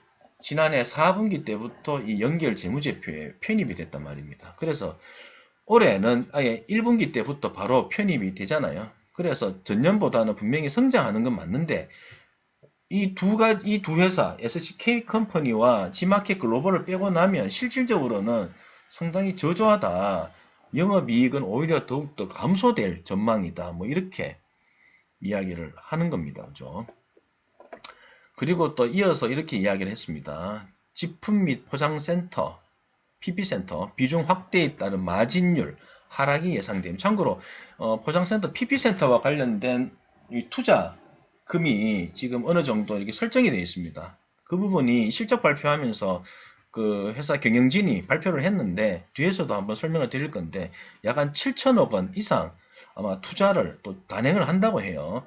지난해 4분기 때부터 이 연결 재무제표에 편입이 됐단 말입니다. 그래서 올해는 아예 1분기 때부터 바로 편입이 되잖아요. 그래서 전년보다는 분명히 성장하는 건 맞는데 이 두 회사, SCK 컴퍼니와 G마켓 글로벌을 빼고 나면 실질적으로는 상당히 저조하다. 영업이익은 오히려 더욱더 감소될 전망이다. 뭐 이렇게 이야기를 하는 겁니다. 그죠? 그리고 또 이어서 이렇게 이야기를 했습니다. 지품 및 포장센터, PP센터 비중 확대에 따른 마진율 하락이 예상됨. 참고로 포장센터, PP센터와 관련된 이 투자금이 지금 어느 정도 이렇게 설정이 되어 있습니다. 그 부분이 실적 발표하면서 그 회사 경영진이 발표를 했는데 뒤에서도 한번 설명을 드릴 건데 약 한 7천억 원 이상 아마 투자를 또 단행을 한다고 해요.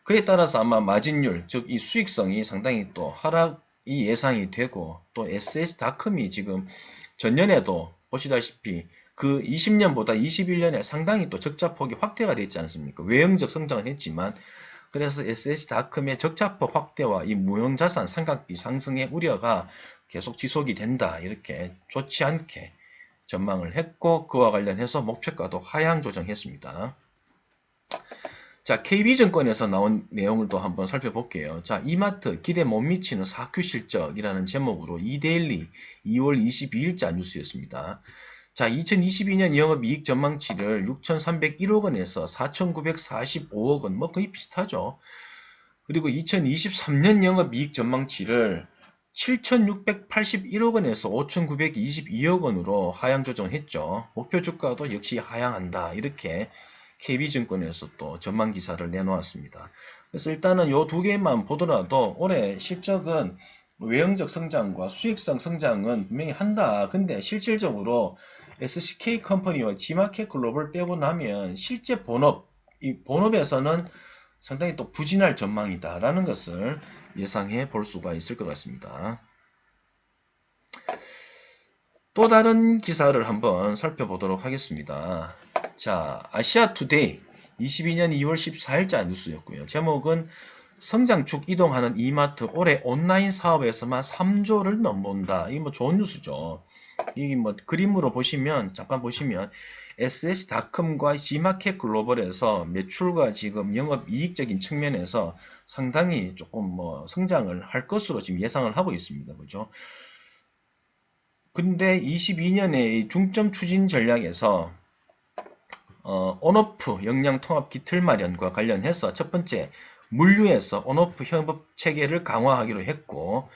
그에 따라서 아마 마진율, 즉 이 수익성이 상당히 또 하락이 예상이 되고, 또 SS닷컴이 지금 전년에도 보시다시피 그 20년보다 21년에 상당히 또 적자폭이 확대가 되지 않습니까? 외형적 성장은 했지만 그래서 SS닷컴의 적자폭 확대와 이 무형자산 삼각비 상승의 우려가 계속 지속이 된다. 이렇게 좋지 않게 전망을 했고 그와 관련해서 목표가도 하향 조정했습니다. 자, KB증권에서 나온 내용을 또 한번 살펴볼게요. 자, 이마트 기대 못 미치는 4Q 실적이라는 제목으로 이데일리 2월 22일자 뉴스였습니다. 자, 2022년 영업이익 전망치를 6,301억 원에서 4,945억 원, 뭐 거의 비슷하죠. 그리고 2023년 영업이익 전망치를 7,681억 원에서 5,922억 원으로 하향 조정했죠. 목표 주가도 역시 하향한다. 이렇게 KB증권에서 또 전망 기사를 내놓았습니다. 그래서 일단은 요 두 개만 보더라도 올해 실적은 외형적 성장과 수익성 성장은 분명히 한다. 근데 실질적으로 SCK 컴퍼니와 G마켓 글로벌 빼고 나면 실제 본업, 이 본업에서는 상당히 또 부진할 전망이다라는 것을 예상해 볼 수가 있을 것 같습니다. 또 다른 기사를 한번 살펴보도록 하겠습니다. 자, 아시아투데이 22년 2월 14일자 뉴스였고요. 제목은 성장축 이동하는 이마트 올해 온라인 사업에서만 3조를 넘본다. 이게 뭐 좋은 뉴스죠. 이게 뭐 그림으로 보시면 잠깐 보시면 SS닷컴과 G마켓 글로벌에서 매출과 지금 영업 이익적인 측면에서 상당히 조금 뭐 성장을 할 것으로 지금 예상을 하고 있습니다. 그죠? 근데 22년의 중점 추진 전략에서 온오프 역량 통합 기틀 마련과 관련해서 첫 번째 물류에서 온오프 협업 체계를 강화하기로 했고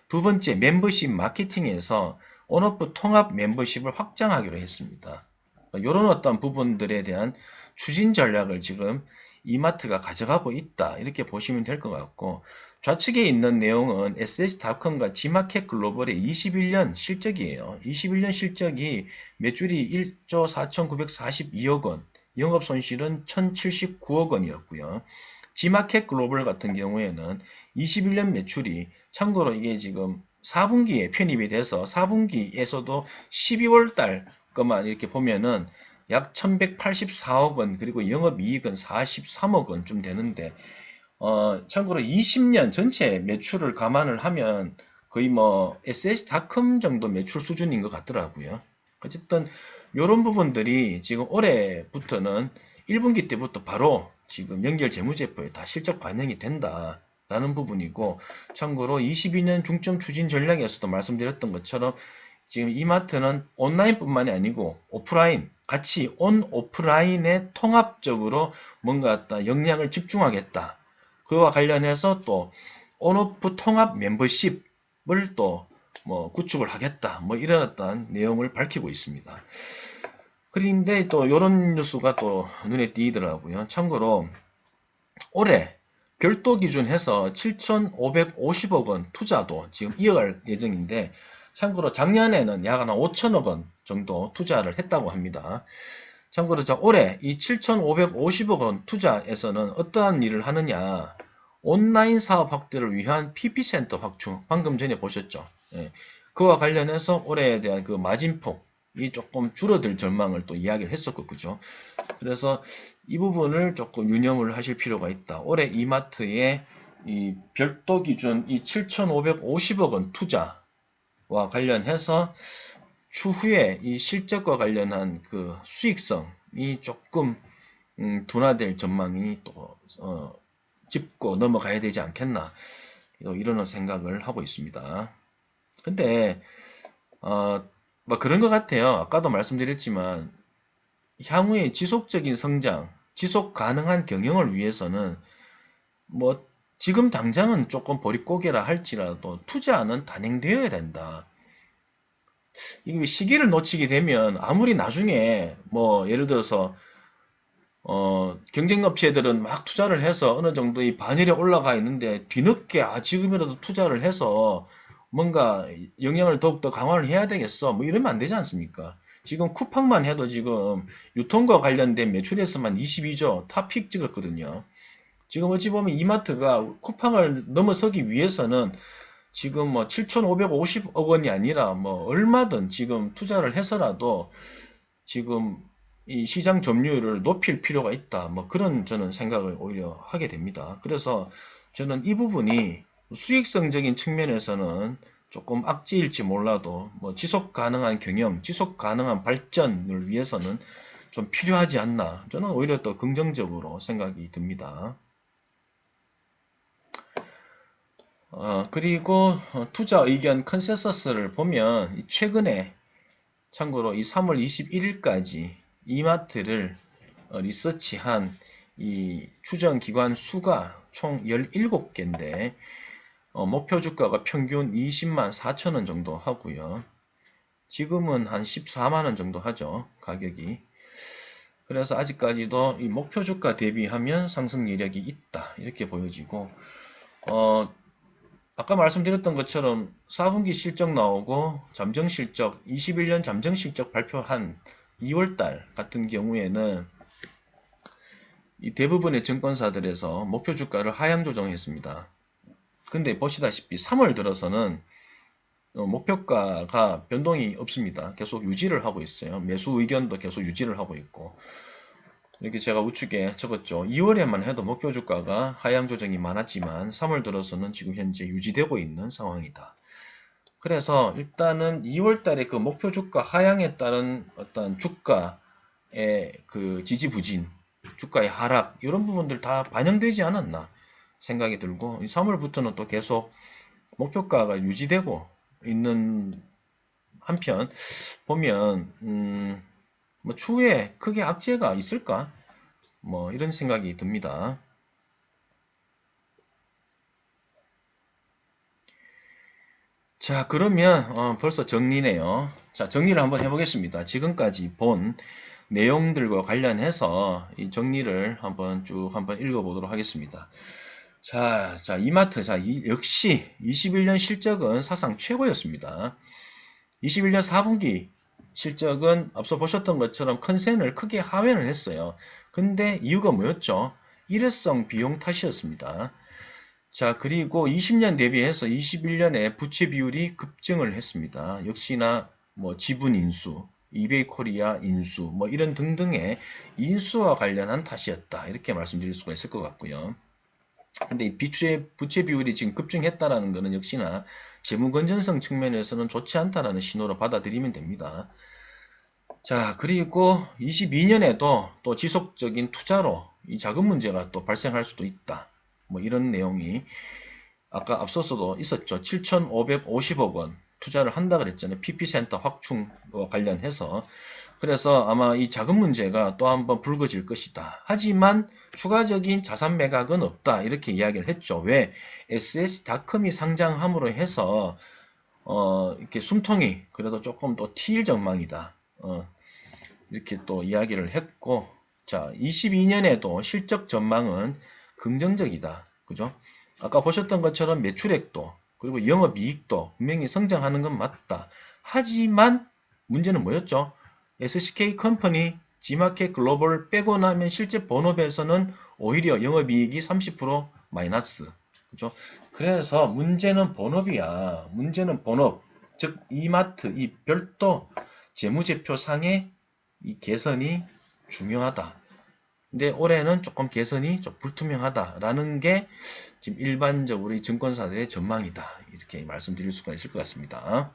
두 번째 멤버십 마케팅에서 온오프 통합 멤버십을 확장하기로 했습니다. 이런 어떤 부분들에 대한 추진 전략을 지금 이마트가 가져가고 있다. 이렇게 보시면 될 것 같고 좌측에 있는 내용은 SS닷컴과 G마켓 글로벌의 21년 실적이에요. 21년 실적이 매출이 1조 4,942억 원, 영업 손실은 1,079억 원이었고요. G마켓 글로벌 같은 경우에는 21년 매출이 참고로 이게 지금 4분기에 편입이 돼서 4분기에서도 12월 달 것만 이렇게 보면은 약 1184억 원 그리고 영업이익은 43억 원쯤 되는데 참고로 20년 전체 매출을 감안을 하면 거의 뭐 SS닷컴 정도 매출 수준인 것 같더라고요. 어쨌든 이런 부분들이 지금 올해부터는 1분기 때부터 바로 지금 연결 재무제표에 다 실적 반영이 된다라는 부분이고 참고로 22년 중점 추진 전략에서도 말씀드렸던 것처럼 지금 이마트는 온라인뿐만이 아니고 오프라인 같이 온 오프라인에 통합적으로 뭔가 역량을 집중하겠다. 그와 관련해서 또 온오프 통합 멤버십을 또 뭐 구축을 하겠다. 뭐 이런 어떤 내용을 밝히고 있습니다. 그런데 또 이런 뉴스가 또 눈에 띄더라고요. 참고로 올해 별도 기준해서 7,550억 원 투자도 지금 이어갈 예정인데 참고로 작년에는 약 5천억 원 정도 투자를 했다고 합니다. 참고로 올해 이 7,550억 원 투자에서는 어떠한 일을 하느냐 온라인 사업 확대를 위한 PP센터 확충 방금 전에 보셨죠. 예. 그와 관련해서 올해에 대한 그 마진폭이 조금 줄어들 전망을 또 이야기를 했었고 그죠. 그래서 이 부분을 조금 유념을 하실 필요가 있다. 올해 이마트의 이 별도 기준 이 7,550억 원 투자와 관련해서 추후에 이 실적과 관련한 그 수익성이 조금 둔화될 전망이 또 짚고 넘어가야 되지 않겠나 이런 생각을 하고 있습니다. 근데 뭐 그런 것 같아요. 아까도 말씀드렸지만 향후의 지속적인 성장, 지속 가능한 경영을 위해서는 뭐 지금 당장은 조금 보릿고개라 할지라도 투자는 단행되어야 된다. 이게 시기를 놓치게 되면 아무리 나중에 뭐 예를 들어서 경쟁 업체들은 막 투자를 해서 어느 정도 이 반열에 올라가 있는데 뒤늦게 지금이라도 투자를 해서 뭔가 영향을 더욱더 강화를 해야 되겠어. 뭐 이러면 안 되지 않습니까? 지금 쿠팡만 해도 지금 유통과 관련된 매출에서만 22조 탑픽 찍었거든요. 지금 어찌 보면 이마트가 쿠팡을 넘어서기 위해서는 지금 뭐 7,550억 원이 아니라 뭐 얼마든 지금 투자를 해서라도 지금 이 시장 점유율을 높일 필요가 있다. 뭐 그런 저는 생각을 오히려 하게 됩니다. 그래서 저는 이 부분이 수익성적인 측면에서는 조금 악재일지 몰라도 뭐 지속 가능한 경영, 지속 가능한 발전을 위해서는 좀 필요하지 않나. 저는 오히려 더 긍정적으로 생각이 듭니다. 그리고 투자 의견 컨센서스를 보면 최근에 참고로 이 3월 21일까지 이마트를 리서치한 이 추정 기관 수가 총 17개인데 목표 주가가 평균 20만 4천 원 정도 하고요. 지금은 한 14만 원 정도 하죠. 가격이. 그래서 아직까지도 이 목표 주가 대비하면 상승 이력이 있다. 이렇게 보여지고 아까 말씀드렸던 것처럼 4분기 실적 나오고 잠정 실적 21년 잠정 실적 발표한 2월달 같은 경우에는 이 대부분의 증권사들에서 목표 주가를 하향 조정했습니다. 근데 보시다시피 3월 들어서는 목표가가 변동이 없습니다. 계속 유지를 하고 있어요. 매수 의견도 계속 유지를 하고 있고 이렇게 제가 우측에 적었죠. 2월에만 해도 목표 주가가 하향 조정이 많았지만 3월 들어서는 지금 현재 유지되고 있는 상황이다. 그래서 일단은 2월 달에 그 목표 주가 하향에 따른 어떤 주가의 그 지지부진, 주가의 하락 이런 부분들 다 반영되지 않았나 생각이 들고 3월부터는 또 계속 목표가가 유지되고 있는 한편 보면 뭐 추후에 크게 악재가 있을까? 뭐 이런 생각이 듭니다. 자, 그러면 벌써 정리네요. 자, 정리를 한번 해보겠습니다. 지금까지 본 내용들과 관련해서 이 정리를 한번 읽어보도록 하겠습니다. 자, 이마트. 역시 21년 실적은 사상 최고였습니다. 21년 4분기 실적은 앞서 보셨던 것처럼 컨센을 크게 하회를 했어요. 근데 이유가 뭐였죠? 일회성 비용 탓이었습니다. 자, 그리고 20년 대비해서 21년에 부채 비율이 급증을 했습니다. 역시나 뭐 지분 인수, 이베이 코리아 인수, 뭐 이런 등등의 인수와 관련한 탓이었다. 이렇게 말씀드릴 수가 있을 것 같고요. 근데 이 부채 비율이 지금 급증했다라는 것은 역시나 재무 건전성 측면에서는 좋지 않다라는 신호로 받아들이면 됩니다. 자, 그리고 22년에도 또 지속적인 투자로 이 자금 문제가 또 발생할 수도 있다. 뭐 이런 내용이 아까 앞서서도 있었죠. 7,550억 원 투자를 한다 그랬잖아요. PP센터 확충과 관련해서. 그래서 아마 이 자금 문제가 또 한번 불거질 것이다. 하지만 추가적인 자산 매각은 없다. 이렇게 이야기를 했죠. 왜? SS닷컴이 상장함으로 해서 이렇게 숨통이 그래도 조금 더 트일 전망이다. 이렇게 또 이야기를 했고, 자, 22년에도 실적 전망은 긍정적이다. 그죠? 아까 보셨던 것처럼 매출액도, 그리고 영업이익도 분명히 성장하는 건 맞다. 하지만 문제는 뭐였죠? SCK 컴퍼니, G마켓 글로벌 빼고 나면 실제 본업에서는 오히려 영업이익이 30% 마이너스. 그죠? 그래서 문제는 본업이야. 문제는 본업. 즉, 이마트, 이 별도 재무제표상의 이 개선이 중요하다. 근데 올해는 조금 개선이 좀 불투명하다라는 게 지금 일반적으로 이 증권사들의 전망이다. 이렇게 말씀드릴 수가 있을 것 같습니다.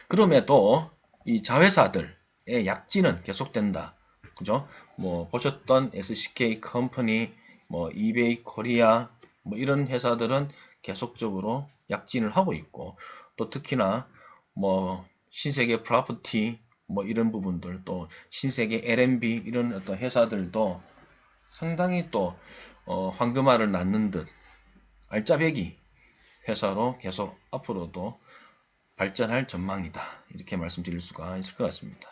그럼에도 이 자회사들의 약진은 계속된다. 그죠? 뭐 보셨던 SCK 컴퍼니, 뭐 이베이 코리아, 뭐 이런 회사들은 계속적으로 약진을 하고 있고 또 특히나 뭐 신세계 프로퍼티 뭐 이런 부분들 또 신세계 L&B 이런 어떤 회사들도 상당히 또 황금알을 낳는 듯 알짜배기 회사로 계속 앞으로도 발전할 전망이다. 이렇게 말씀드릴 수가 있을 것 같습니다.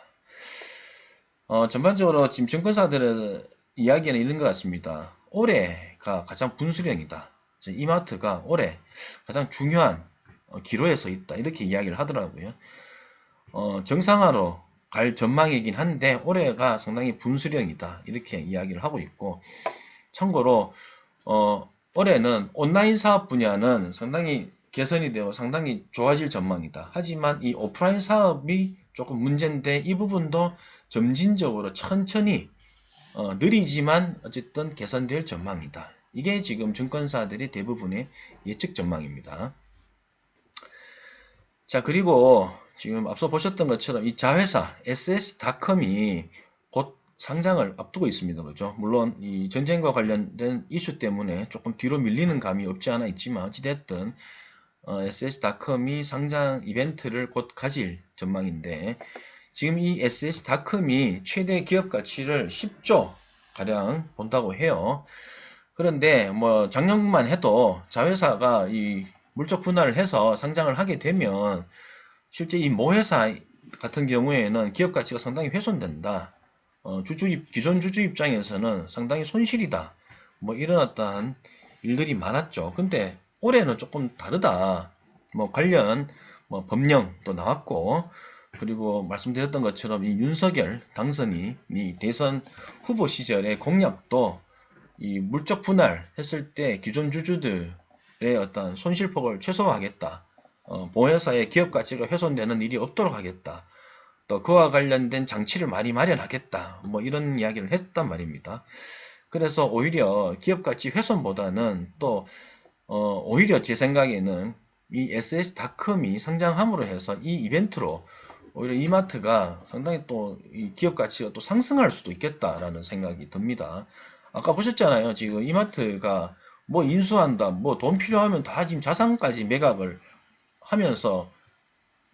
전반적으로 지금 증권사들의 이야기는 이런 것 같습니다. 올해가 가장 분수령이다. 이마트가 올해 가장 중요한 기로에 서 있다. 이렇게 이야기를 하더라고요. 정상화로 갈 전망이긴 한데 올해가 상당히 분수령이다. 이렇게 이야기를 하고 있고 참고로 올해는 온라인 사업 분야는 상당히 개선이 되어 상당히 좋아질 전망이다. 하지만 이 오프라인 사업이 조금 문제인데 이 부분도 점진적으로 천천히 느리지만 어쨌든 개선될 전망이다. 이게 지금 증권사들이 대부분의 예측 전망입니다. 자, 그리고 지금 앞서 보셨던 것처럼 이 자회사 SS닷컴이 곧 상장을 앞두고 있습니다. 그죠? 물론 이 전쟁과 관련된 이슈 때문에 조금 뒤로 밀리는 감이 없지 않아 있지만 어찌됐든 SS닷컴이 상장 이벤트를 곧 가질 전망인데 지금 이 SS닷컴이 최대 기업 가치를 10조 가량 본다고 해요. 그런데 뭐 작년만 해도 자회사가 이 물적 분할을 해서 상장을 하게 되면 실제 이 모회사 같은 경우에는 기업 가치가 상당히 훼손된다. 기존 주주 입장에서는 상당히 손실이다. 뭐 이런 어떠한 일들이 많았죠. 근데 올해는 조금 다르다. 뭐 관련 뭐 법령도 나왔고, 그리고 말씀드렸던 것처럼 이 윤석열 당선이 이 대선 후보 시절의 공약도 이 물적 분할했을 때 기존 주주들의 어떤 손실폭을 최소화하겠다. 보회사의 기업 가치가 훼손되는 일이 없도록 하겠다. 또 그와 관련된 장치를 많이 마련하겠다. 뭐 이런 이야기를 했단 말입니다. 그래서 오히려 기업 가치 훼손보다는 또 오히려 제 생각에는 이 SS닷컴이 상장함으로 해서 이 이벤트로 오히려 이마트가 상당히 또 이 기업 가치가 또 상승할 수도 있겠다라는 생각이 듭니다. 아까 보셨잖아요. 지금 이마트가 뭐 인수한다, 뭐 돈 필요하면 다 지금 자산까지 매각을 하면서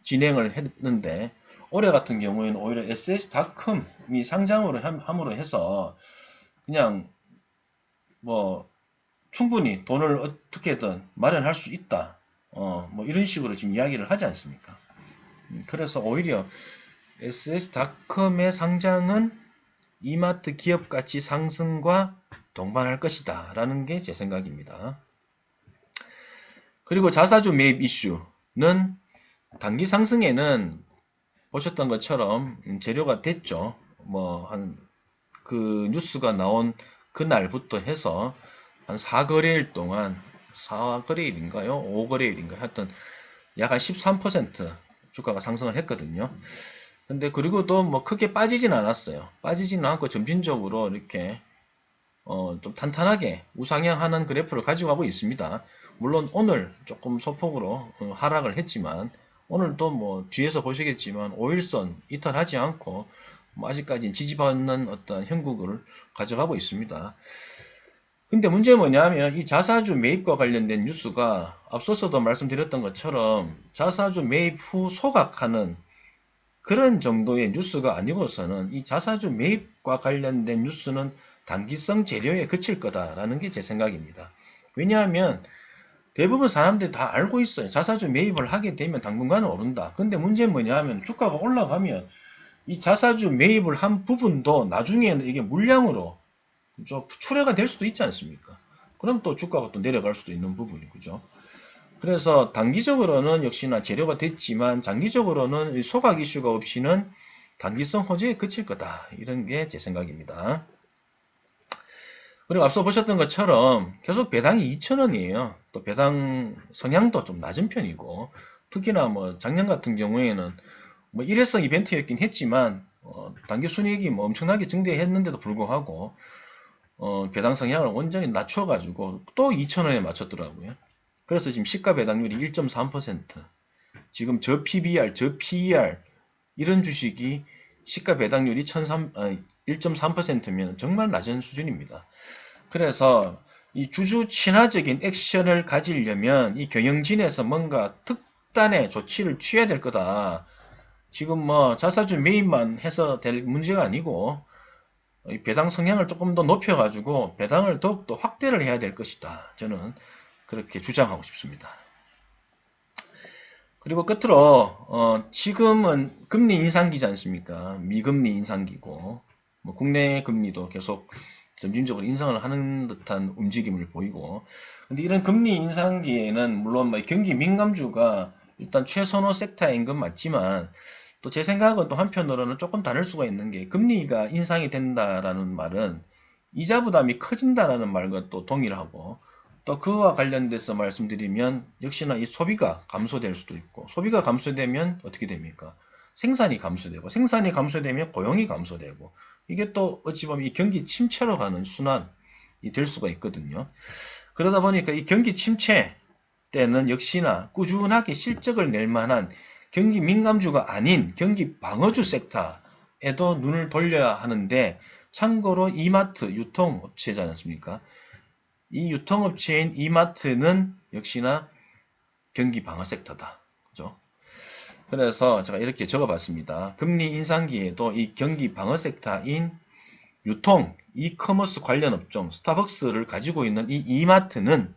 진행을 했는데 올해 같은 경우에는 오히려 SS닷컴이 상장으로 함으로 해서 그냥 뭐 충분히 돈을 어떻게든 마련할 수 있다. 뭐 이런 식으로 지금 이야기를 하지 않습니까? 그래서 오히려 SS닷컴의 상장은 이마트 기업 가치 상승과 동반할 것이다. 라는 게 제 생각입니다. 그리고 자사주 매입 이슈는 단기 상승에는 보셨던 것처럼 재료가 됐죠. 뭐 그 뉴스가 나온 그날부터 해서 한 4거래일 동안 4거래일인가요? 5거래일인가요? 하여튼 약 한 13% 주가가 상승을 했거든요. 근데 그리고도 뭐 크게 빠지진 않았어요. 빠지지는 않고 점진적으로 이렇게 좀 탄탄하게 우상향하는 그래프를 가지고 가고 있습니다. 물론 오늘 조금 소폭으로 하락을 했지만 오늘도 뭐 뒤에서 보시겠지만 5일선 이탈하지 않고 뭐 아직까지는 지지받는 어떤 형국을 가져가고 있습니다. 근데 문제는 뭐냐면 이 자사주 매입과 관련된 뉴스가 앞서서도 말씀드렸던 것처럼 자사주 매입 후 소각하는 그런 정도의 뉴스가 아니고서는 이 자사주 매입과 관련된 뉴스는 단기성 재료에 그칠 거다라는 게 제 생각입니다. 왜냐하면 대부분 사람들이 다 알고 있어요. 자사주 매입을 하게 되면 당분간은 오른다. 근데 문제는 뭐냐면 주가가 올라가면 이 자사주 매입을 한 부분도 나중에는 이게 물량으로 그죠? 출회가 될 수도 있지 않습니까? 그럼 또 주가가 또 내려갈 수도 있는 부분이 그죠? 그래서 단기적으로는 역시나 재료가 됐지만 장기적으로는 소각 이슈가 없이는 단기성 호재에 그칠 거다. 이런 게 제 생각입니다. 그리고 앞서 보셨던 것처럼 계속 배당이 2,000원이에요. 또 배당 성향도 좀 낮은 편이고 특히나 뭐 작년 같은 경우에는 뭐 일회성 이벤트였긴 했지만 단기 순이익이 뭐 엄청나게 증대했는데도 불구하고 배당 성향을 온전히 낮춰가지고 또 2,000원에 맞췄더라고요. 그래서 지금 시가 배당률이 1.3%. 지금 저 PBR, 저 PER 이런 주식이 시가 배당률이 1.3%면 정말 낮은 수준입니다. 그래서 이 주주 친화적인 액션을 가지려면 이 경영진에서 뭔가 특단의 조치를 취해야 될 거다. 지금 뭐 자사주 매입만 해서 될 문제가 아니고 이 배당 성향을 조금 더 높여가지고 배당을 더욱더 확대를 해야 될 것이다. 저는 그렇게 주장하고 싶습니다. 그리고 끝으로 지금은 금리 인상기지 않습니까? 미금리 인상기고 뭐 국내 금리도 계속 점진적으로 인상을 하는 듯한 움직임을 보이고 근데 이런 금리 인상기에는 물론 뭐 경기 민감주가 일단 최선호 섹터인 건 맞지만 또 제 생각은 또 한편으로는 조금 다를 수가 있는 게 금리가 인상이 된다라는 말은 이자 부담이 커진다라는 말과 또 동일하고 또 그와 관련돼서 말씀드리면 역시나 이 소비가 감소될 수도 있고 소비가 감소되면 어떻게 됩니까? 생산이 감소되고 생산이 감소되면 고용이 감소되고 이게 또 어찌 보면 이 경기 침체로 가는 순환이 될 수가 있거든요. 그러다 보니까 이 경기 침체 때는 역시나 꾸준하게 실적을 낼 만한 경기 민감주가 아닌 경기 방어주 섹터에도 눈을 돌려야 하는데 참고로 이마트 유통업체지 않습니까? 이 유통업체인 이마트는 역시나 경기 방어 섹터다. 그죠? 그래서 제가 이렇게 적어봤습니다. 금리 인상기에도 이 경기 방어 섹터인 유통, 이커머스 관련 업종, 스타벅스를 가지고 있는 이 이마트는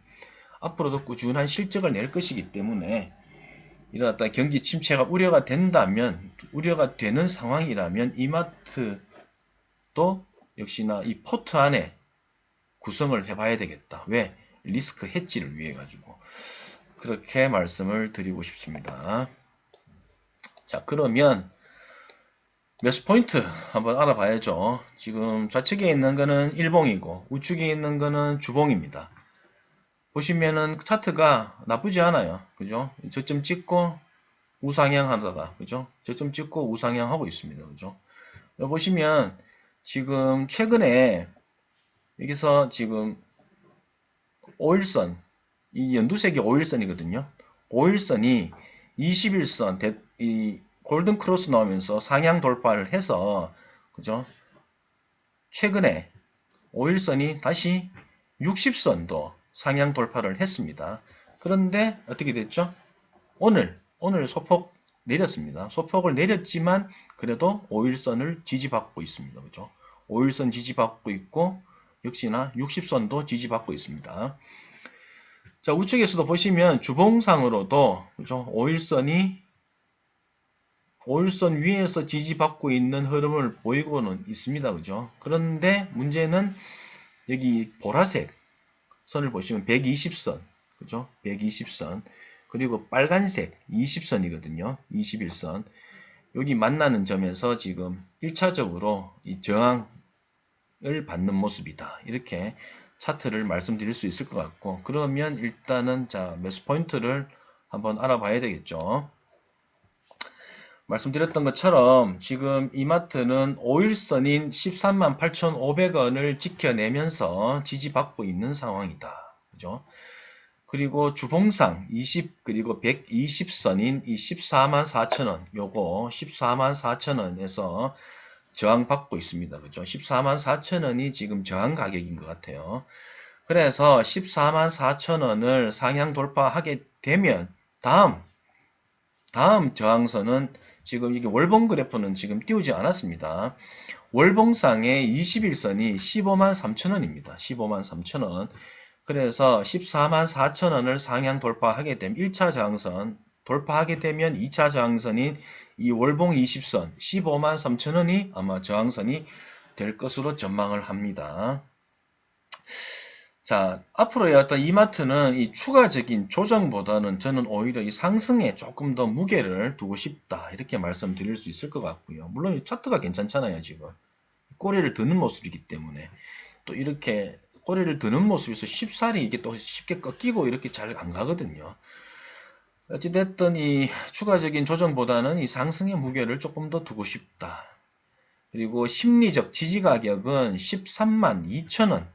앞으로도 꾸준한 실적을 낼 것이기 때문에 이런 어떤 경기 침체가 우려가 된다면, 우려가 되는 상황이라면 이마트도 역시나 이 포트 안에 구성을 해봐야 되겠다. 왜? 리스크 해지를 위해 가지고. 그렇게 말씀을 드리고 싶습니다. 자, 그러면 매수 포인트 한번 알아봐야죠. 지금 좌측에 있는 거는 일봉이고 우측에 있는 거는 주봉입니다. 보시면은 차트가 나쁘지 않아요. 그죠? 저점 찍고 우상향 하다가, 그죠? 저점 찍고 우상향 하고 있습니다. 그죠? 여기 보시면 지금 최근에 여기서 지금 5일선, 이 연두색이 5일선이거든요. 5일선이 21선, 이 골든 크로스 나오면서 상향 돌파를 해서, 그죠? 최근에 5일선이 다시 60선도 상향 돌파를 했습니다. 그런데 어떻게 됐죠? 오늘 소폭 내렸습니다. 소폭을 내렸지만 그래도 5일선을 지지받고 있습니다. 그죠? 5일선 지지받고 있고 역시나 60선도 지지받고 있습니다. 자, 우측에서도 보시면 주봉상으로도 그죠? 5일선 위에서 지지받고 있는 흐름을 보이고는 있습니다. 그죠? 그런데 문제는 여기 보라색 선을 보시면 120선, 그죠? 120선. 그리고 빨간색 20선이거든요. 21선. 여기 만나는 점에서 지금 1차적으로 이 저항을 받는 모습이다. 이렇게 차트를 말씀드릴 수 있을 것 같고, 그러면 일단은 자, 매수 포인트를 한번 알아봐야 되겠죠. 말씀드렸던 것처럼 지금 이마트는 5일선인 13만 8,500원을 지켜내면서 지지받고 있는 상황이다. 그죠? 그리고 주봉상 20 그리고 120선인 이 14만 4천원 요거 14만 4천원에서 저항받고 있습니다. 그죠? 14만 4천원이 지금 저항 가격인 것 같아요. 그래서 14만 4천원을 상향 돌파하게 되면 다음 저항선은 지금 이게 월봉 그래프는 지금 띄우지 않았습니다. 월봉상의 21선이 15만 3천원입니다. 15만 3천원. 그래서 14만 4천원을 상향 돌파하게 되면 1차 저항선 돌파하게 되면 2차 저항선인 이 월봉 20선 15만 3천원이 아마 저항선이 될 것으로 전망을 합니다. 자, 앞으로의 어떤 이마트는 이 추가적인 조정보다는 저는 오히려 이 상승에 조금 더 무게를 두고 싶다. 이렇게 말씀드릴 수 있을 것 같고요. 물론 이 차트가 괜찮잖아요, 지금. 꼬리를 드는 모습이기 때문에. 또 이렇게 꼬리를 드는 모습에서 쉽사리 이게 또 쉽게 꺾이고 이렇게 잘 안 가거든요. 어찌됐든 이 추가적인 조정보다는 이 상승의 무게를 조금 더 두고 싶다. 그리고 심리적 지지 가격은 13만 2천원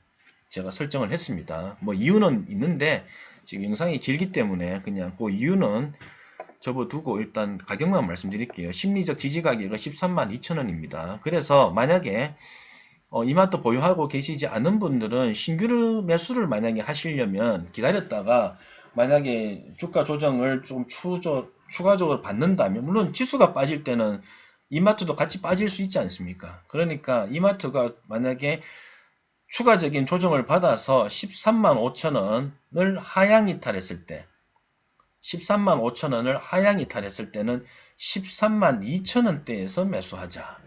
제가 설정을 했습니다. 뭐 이유는 있는데 지금 영상이 길기 때문에 그냥 그 이유는 접어두고 일단 가격만 말씀드릴게요. 심리적 지지 가격은 13만 2천원입니다. 그래서 만약에 이마트 보유하고 계시지 않은 분들은 신규 매수를 만약에 하시려면 기다렸다가 만약에 주가 조정을 좀 추가적으로 받는다면 물론 지수가 빠질 때는 이마트도 같이 빠질 수 있지 않습니까? 그러니까 이마트가 만약에 추가적인 조정을 받아서 13만 5천원을 하향 이탈했을 때 13만 5천원을 하향 이탈했을 때는 13만 2천원대에서 매수하자.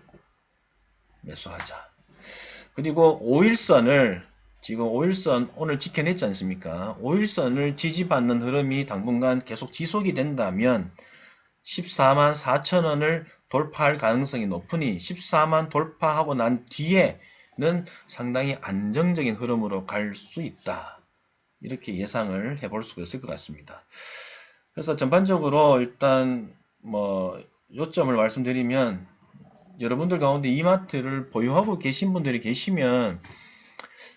그리고 5일선을 지금 5일선 오늘 지켜냈지 않습니까? 5일선을 지지받는 흐름이 당분간 계속 지속이 된다면 14만 4천원을 돌파할 가능성이 높으니 14만 돌파하고 난 뒤에는 상당히 안정적인 흐름으로 갈 수 있다. 이렇게 예상을 해볼 수가 있을 것 같습니다. 그래서 전반적으로 일단 뭐 요점을 말씀드리면 여러분들 가운데 이마트를 보유하고 계신 분들이 계시면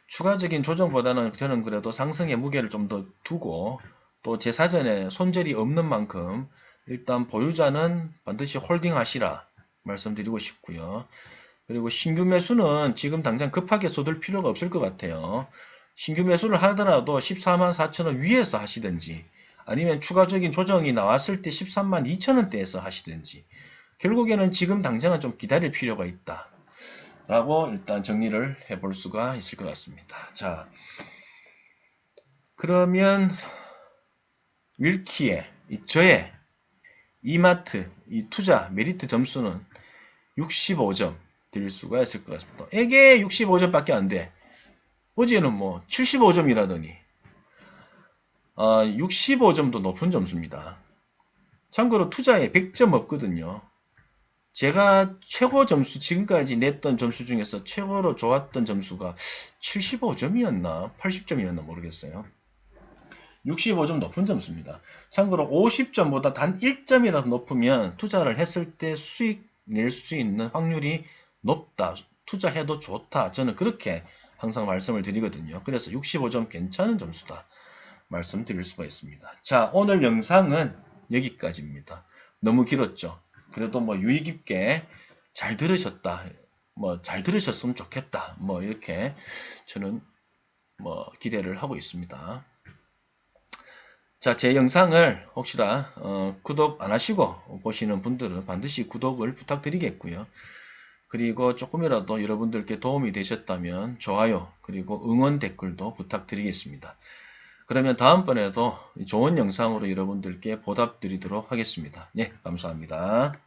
추가적인 조정보다는 저는 그래도 상승의 무게를 좀 더 두고 또 제 사전에 손절이 없는 만큼 일단 보유자는 반드시 홀딩 하시라 말씀드리고 싶고요. 그리고 신규 매수는 지금 당장 급하게 쏟을 필요가 없을 것 같아요. 신규 매수를 하더라도 14만 4천 원 위에서 하시든지 아니면 추가적인 조정이 나왔을 때 13만 2천 원대에서 하시든지 결국에는 지금 당장은 좀 기다릴 필요가 있다. 라고 일단 정리를 해볼 수가 있을 것 같습니다. 자, 그러면 윌키의 저의 이마트 이 투자 메리트 점수는 65점 드릴 수가 있을 것 같습니다. 이게 65점밖에 안 돼. 어제는 뭐 75점이라더니 65점도 높은 점수입니다. 참고로 투자에 100점 없거든요. 제가 최고 점수, 지금까지 냈던 점수 중에서 최고로 좋았던 점수가 75점이었나? 80점이었나 모르겠어요. 65점 높은 점수입니다. 참고로 50점보다 단 1점이라도 높으면 투자를 했을 때 수익 낼 수 있는 확률이 높다. 투자해도 좋다. 저는 그렇게 항상 말씀을 드리거든요. 그래서 65점 괜찮은 점수다. 말씀드릴 수가 있습니다. 자, 오늘 영상은 여기까지입니다. 너무 길었죠? 그래도 뭐 유익 있게 잘 들으셨다. 뭐 잘 들으셨으면 좋겠다. 뭐 이렇게 저는 뭐 기대를 하고 있습니다. 자, 제 영상을 혹시나 구독 안 하시고 보시는 분들은 반드시 구독을 부탁드리겠고요. 그리고 조금이라도 여러분들께 도움이 되셨다면 좋아요 그리고 응원 댓글도 부탁드리겠습니다. 그러면 다음번에도 좋은 영상으로 여러분들께 보답드리도록 하겠습니다. 예, 감사합니다.